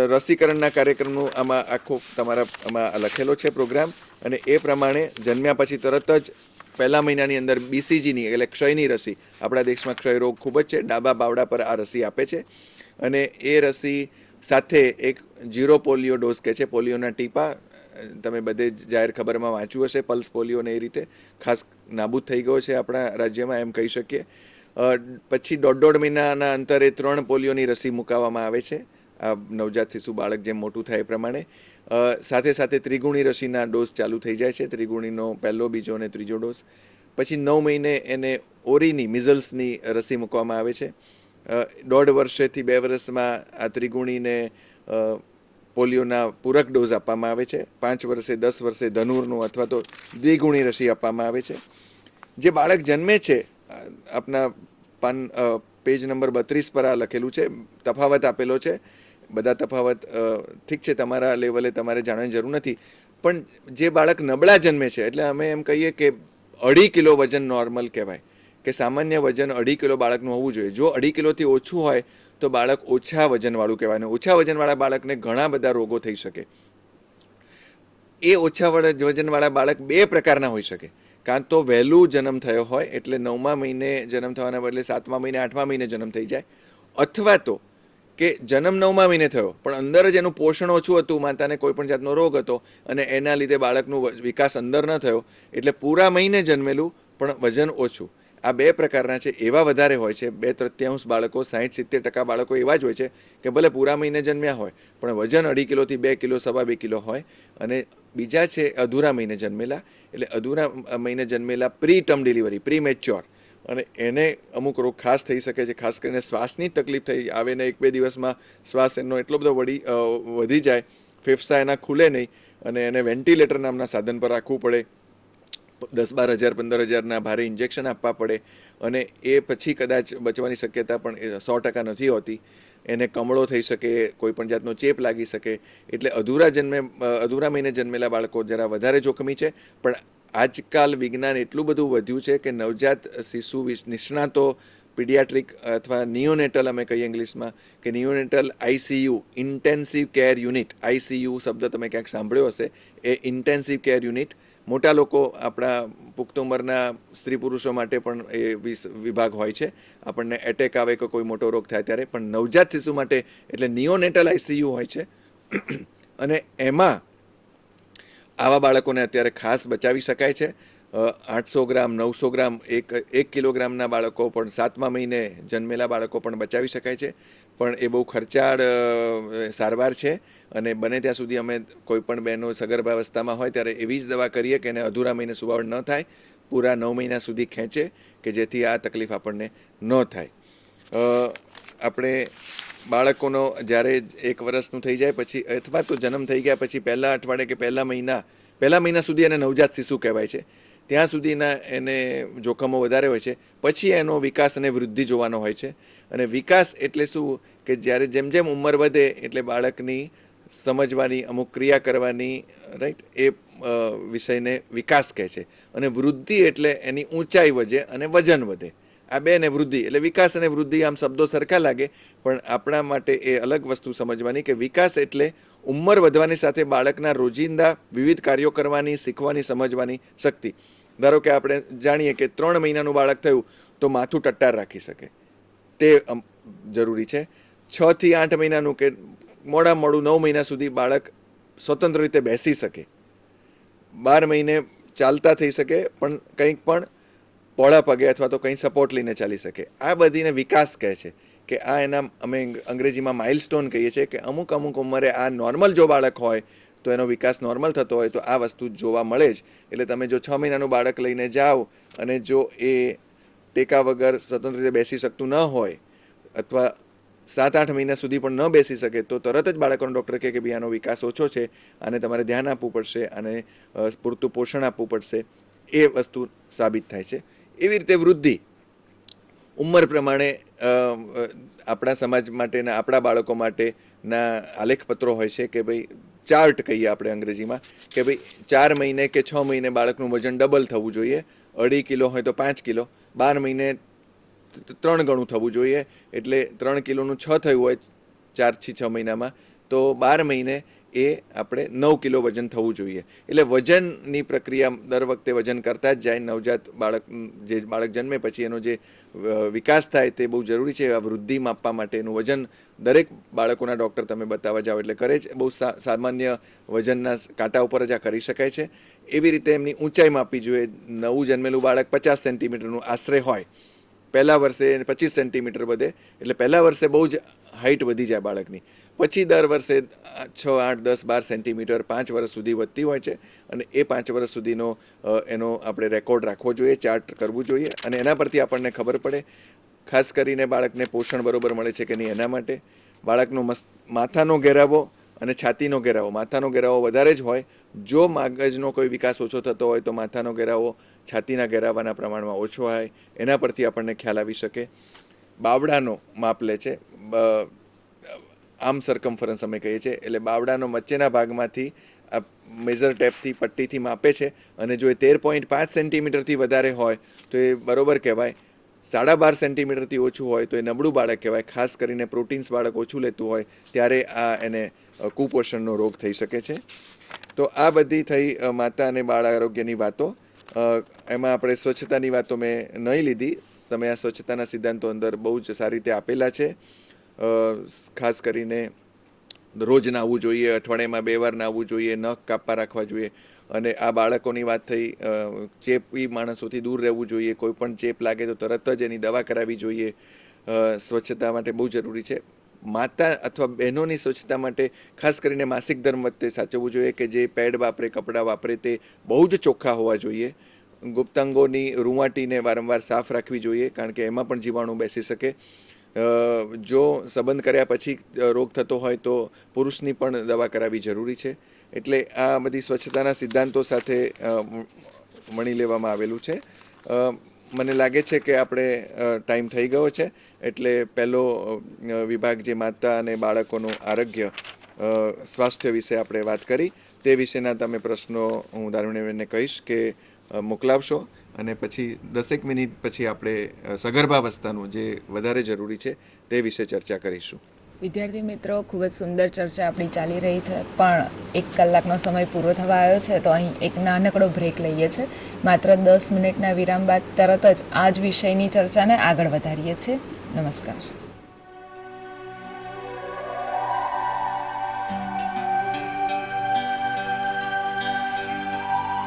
રસીકરણના કાર્યક્રમનું આમાં આખો તમારા આમાં લખેલો છે પ્રોગ્રામ, અને એ પ્રમાણે જન્મ્યા પછી તરત જ પહેલા મહિનાની અંદર BCGની એટલે ક્ષયની રસી, આપણા દેશમાં ક્ષય રોગ ખૂબ જ છે, ડાબા બાવડા પર આ રસી આપે છે. અને એ રસી સાથે એક 0 પોલિયો ડોઝ કહે છે, પોલિયોના ટીપા. તમે બધે જાહેર ખબરમાં વાંચ્યું હશે, પલ્સ પોલિયોને એ રીતે ખાસ નાબૂદ થઈ ગયો છે આપણા રાજ્યમાં એમ કહી શકીએ. પછી 1.5 મહિનાના અંતરે 3 પોલિયોની રસી મૂકાવવામાં આવે છે આ નવજાત શિશુ બાળક જેમ મોટું થાય એ પ્રમાણે. સાથે સાથે ત્રિગુણી રસીના ડોઝ ચાલુ થઈ જાય છે, ત્રિગુણીનો પહેલો, બીજો અને ત્રીજો ડોઝ. પછી 9 મહિને એને ઓરીની, મિઝલ્સની રસી મૂકવામાં આવે છે. 1.5 વર્ષથી 2 વર્ષમાં આ ત્રિગુણીને પોલિયોના પૂરક ડોઝ આપવામાં આવે છે. 5 વર્ષે, 10 વર્ષે ધનુરનું અથવા તો દ્વિગુણી રસી આપવામાં આવે છે. જે બાળક જન્મે છે, આપના પેજ નંબર 32 પર આ લખેલું છે, તફાવત આપેલો છે. બધા તફાવત ઠીક છે, તમારા લેવલે તમારે જાણવાની જરૂર નથી. પણ જે બાળક નબળા જન્મે છે, એટલે અમે એમ કહીએ કે 2.5 કિલો વજન નોર્મલ કહેવાય કે સામાન્ય વજન 2.5 કિલો બાળકનું હોવું જોઈએ. જો 2.5 કિલોથી ઓછું હોય તો બાળક ઓછા વજનવાળું કહેવાય. અને ઓછા વજનવાળા બાળકને ઘણા બધા રોગો થઈ શકે. એ ઓછા વજનવાળા બાળક બે પ્રકારના હોઈ શકે. કાં તો વહેલું જન્મ થયો હોય એટલે 9મા મહિને જન્મ થવાના બદલે 7મા મહિને 8મા મહિને જન્મ થઈ જાય, અથવા તો કે જન્મ 9મા મહિને થયો પણ અંદર જ એનું પોષણ ઓછું હતું, માતાને કોઈ પણ જાતનો રોગ હતો અને એના લીધે બાળકનું વિકાસ અંદર ન થયો એટલે પૂરા મહિને જન્મેલું પણ વજન ઓછું. આ બે પ્રકારના છે. એવા વધારે હોય છે, 2/3 બાળકો, 60-70% બાળકો એવા જ હોય છે કે ભલે પૂરા મહિને જન્મ્યા હોય પણ વજન 2.5 કિલોથી 2 કિલો, 2.5 કિલો હોય. અને બીજા છે અધૂરા મહિને જન્મેલા, એટલે અધૂરા મહિને જન્મેલા pre term delivery, pre mature, અને એને અમુક રોગ ખાસ થઈ શકે છે. ખાસ કરીને શ્વાસની તકલીફ થઈ આવે ને 1-2 દિવસમાં શ્વાસ એનો એટલો બધો વધી જાય, ફેફસા એના ખુલે નહીં અને એને વેન્ટિલેટર નામના સાધન પર રાખવું પડે, 10-12 હજાર 15,000ના ભારે ઇન્જેક્શન આપવા પડે અને એ પછી કદાચ બચવાની શક્યતા પણ 100% નથી હોતી. એને કમળો થઈ શકે, કોઈ પણ જાતનો ચેપ લાગી શકે. એટલે અધૂરા મહિને જન્મેલા બાળકો જરા વધારે જોખમી છે. પણ આજકાલ વિજ્ઞાન એટલું બધું વધ્યું છે કે નવજાત શિશુ નિષ્ણાતો, પીડિયાટ્રિક અથવા નિયોનેટલ અમે કહીએ ઇંગ્લિશમાં, કે neonatal ICU, intensive care unit, ICU શબ્દ તમે ક્યાંક સાંભળ્યો હશે. એ ઇન્ટેન્સિવ કેર યુનિટ મોટા લોકો, આપણા પુખ્ત ઉંમરના સ્ત્રી પુરુષો માટે પણ એ વિભાગ હોય છે. આપણને એટેક આવે કે કોઈ મોટો રોગ થાય ત્યારે. પણ નવજાત શિશુ માટે એટલે નિયોનેટલ ICU હોય છે. અને એમાં આવા બાળકોને અત્યારે ખાસ બચાવી શકાય છે. 800 ગ્રામ, 900 ગ્રામ, 1 કિલોગ્રામના બાળકો પણ, 7મા મહિને જન્મેલા બાળકો પણ બચાવી શકાય છે. પણ એ બહુ ખર્ચાળ સારવાર છે અને બને ત્યાં સુધી અમે કોઈ પણ બહેનો સગર્ભાવસ્થામાં હોય ત્યારે એવી જ દવા કરીએ કે એને અધૂરા મહિને સુવાવડ ન થાય, પૂરા 9 મહિના સુધી ખેંચે, કે જેથી આ તકલીફ આપણને ન થાય. આપણે બાળકોનો જ્યારે 1 વર્ષનું થઈ જાય પછી, અથવા તો જન્મ થઈ ગયા પછી પહેલા અઠવાડિયે કે પહેલા મહિના સુધી એને નવજાત શિશુ કહેવાય છે. ત્યાં સુધીના એને જોખમો વધારે હોય છે. પછી એનો વિકાસ અને વૃદ્ધિ જોવાનો હોય છે. અને વિકાસ એટલે શું કે જ્યારે જેમ જેમ ઉંમર વધે એટલે બાળકની સમજવાની, અમુક ક્રિયા કરવાની, રાઈટ, એ વિષયને વિકાસ કહે છે. અને વૃદ્ધિ એટલે એની ઊંચાઈ વધે અને વજન વધે. આ બે ને વૃદ્ધિ એટલે વિકાસ અને વૃદ્ધિ આમ શબ્દો સરખા લાગે પણ આપણા માટે એ અલગ વસ્તુ સમજવાની કે વિકાસ એટલે ઉંમર વધવાની સાથે બાળકના રોજિંદા વિવિધ કાર્યો કરવાની, શીખવાની, સમજવાની શક્તિ. ધારો કે આપણે જાણીએ કે 3 મહિનાનું બાળક થયું તો માથું ટટ્ટાર રાખી શકે, તે જરૂરી છે. 6 થી 8 મહિનાનું કે મોડું 9 મહિના સુધી બાળક સ્વતંત્ર રીતે બેસી શકે, 12 મહિને ચાલતા થઈ શકે, પણ કંઈક પણ પહોળા પગે અથવા તો કંઈ સપોર્ટ લઈને ચાલી શકે. આ બધીને વિકાસ કહે છે કે આ એના અમે અંગ્રેજીમાં માઇલસ્ટોન કહીએ છીએ કે અમુક ઉંમરે આ નોર્મલ જો બાળક હોય તો એનો વિકાસ નોર્મલ થતો હોય તો આ વસ્તુ જોવા મળે જ. એટલે તમે જો 6 મહિનાનું બાળક લઈને જાઓ અને જો એ ટેકા વગર સ્વતંત્ર રીતે બેસી શકતું ન હોય અથવા 7-8 મહિના સુધી પણ ન બેસી શકે તો તરત જ બાળકોનો ડૉક્ટર કહે કે ભાઈ આનો વિકાસ ઓછો છે, આને તમારે ધ્યાન આપવું પડશે, અને પૂરતું પોષણ આપવું પડશે. એ વસ્તુ સાબિત થાય છે. એવી રીતે વૃદ્ધિ ઉંમર પ્રમાણે આપણા સમાજ માટેના, આપણા બાળકો માટેના આલેખપત્રો હોય છે કે ભાઈ ચાર્ટ કહીએ આપણે અંગ્રેજીમાં, કે ભાઈ 4 મહિને કે 6 મહિને બાળકનું વજન ડબલ થવું જોઈએ. 2.5 કિલો હોય તો 5 કિલો, 12 મહિને 3 ગણું થવું જોઈએ. એટલે 3 કિલોનું 6 થયું હોય 4 થી 6 મહિનામાં તો 12 મહિને એ આપણે 9 કિલો વજન થવું જોઈએ. એટલે વજનની પ્રક્રિયા દર વખતે વજન કરતા જ જાય. નવજાત બાળક જન્મે પછી એનો જે વિકાસ થાય તે બહુ જરૂરી છે. આ વૃદ્ધિ માપવા માટેનું વજન દરેક બાળકોના ડૉક્ટર તમે બતાવવા જાઓ એટલે કરે જ. બહુ સામાન્ય વજનના કાંટા ઉપર જ આ કરી શકાય છે. એવી રીતે એમની ઊંચાઈ માપવી જોઈએ. નવું જન્મેલું બાળક 50 સેન્ટીમીટરનું આશરે હોય, પહેલા વર્ષે 25 સેન્ટીમીટર વધે, એટલે પહેલા વર્ષે બહુ જ હાઇટ વધી જાય બાળકની. પછી દર વર્ષે 6, 8, 10, 12 સેન્ટીમીટર 5 વર્ષ સુધી વધતી હોય છે. અને એ 5 વર્ષ સુધીનો એનો આપણે રેકોર્ડ રાખવો જોઈએ, ચાર્ટ કરવું જોઈએ, અને એના પરથી આપણને ખબર પડે ખાસ કરીને બાળકને પોષણ બરોબર મળે છે કે નહીં એના માટે. બાળકનો માથાનો ઘેરાવો અને છાતીનો ઘેરાવો, માથાનો ઘેરાવો વધારે જ હોય. જો મગજનો કોઈ વિકાસ ઓછો થતો હોય તો માથાનો ઘેરાવો છાતીના ઘેરાવાના પ્રમાણમાં ઓછો હોય. એના પરથી આપણને ખ્યાલ આવી શકે. બાવડાનો માપ લે છે, આર્મ સર્કમ્ફરન્સ અમે કહીએ છીએ, એટલે બાવડાનો વચ્ચેના ભાગમાંથી આ મેઝર ટેપથી, પટ્ટીથી માપે છે. અને જો એ 13.5 સેન્ટીમીટરથી વધારે હોય તો એ બરોબર કહેવાય. 12.5 સેન્ટીમીટરથી ઓછું હોય તો એ નબળું બાળક કહેવાય. ખાસ કરીને પ્રોટીન્સ બાળક ઓછું લેતું હોય ત્યારે એને કુપોષણનો રોગ થઈ શકે છે. તો આ બધી થઈ માતા અને બાળ આરોગ્યની વાતો. એમાં આપણે સ્વચ્છતાની વાતો મેં નહીં લીધી. તમે આ સ્વચ્છતાના સિદ્ધાંતો અંદર બહુ જ સારી રીતે આપેલા છે. ખાસ કરીને રોજ નાહવું જોઈએ, અઠવાડિયામાં 2 વાર નાહવું જોઈએ, નખ કાપા રાખવા જોઈએ. અને આ બાળકોની વાત થઈ, ચેપી માણસોથી દૂર રહેવું જોઈએ. કોઈ પણ ચેપ લાગે તો તરત જ એની દવા કરાવવી જોઈએ. સ્વચ્છતા માટે બહુ જરૂરી છે. માતા અથવા બહેનોની સ્વચ્છતા માટે ખાસ કરીને માસિક ધર્મ વખતે સાચવવું જોઈએ કે જે પેડ વાપરે, કપડાં વાપરે તે બહુ જ ચોખ્ખા હોવા જોઈએ. ગુપ્તાંગોની રૂંવાટીને વારંવાર સાફ રાખવી જોઈએ કારણ કે એમાં પણ જીવાણુ બેસી શકે. જો સંબંધ કર્યા પછી રોગ થતો હોય તો પુરુષની પણ દવા કરાવવી જરૂરી છે. એટલે આ બધી સ્વચ્છતાના સિદ્ધાંતો સાથે વણી લેવામાં આવેલું છે. મને લાગે છે કે આપણે ટાઈમ થઈ ગયો છે એટલે પહેલો વિભાગ જે માતા અને બાળકોનું આરોગ્ય સ્વાસ્થ્ય વિશે આપણે વાત કરી તે વિશેના તમે પ્રશ્નો હું દારૂણીબેનને કહીશ કે મોકલાવશો અને પછી 10 મિનિટ પછી આપણે સગર્ભાવસ્થાનું જે વધારે જરૂરી છે તે વિશે ચર્ચા કરીશું. વિદ્યાર્થી મિત્રો, ખૂબ જ સુંદર ચર્ચા આપણી ચાલી રહી છે, પણ 1 કલાકનો સમય પૂરો થવા આવ્યો છે તો અહીં એક નાનકડો બ્રેક લઈએ છીએ. માત્ર 10 મિનિટના વિરામ બાદ તરત જ આ જ વિષયની ચર્ચાને આગળ વધારીએ છીએ. નમસ્કાર.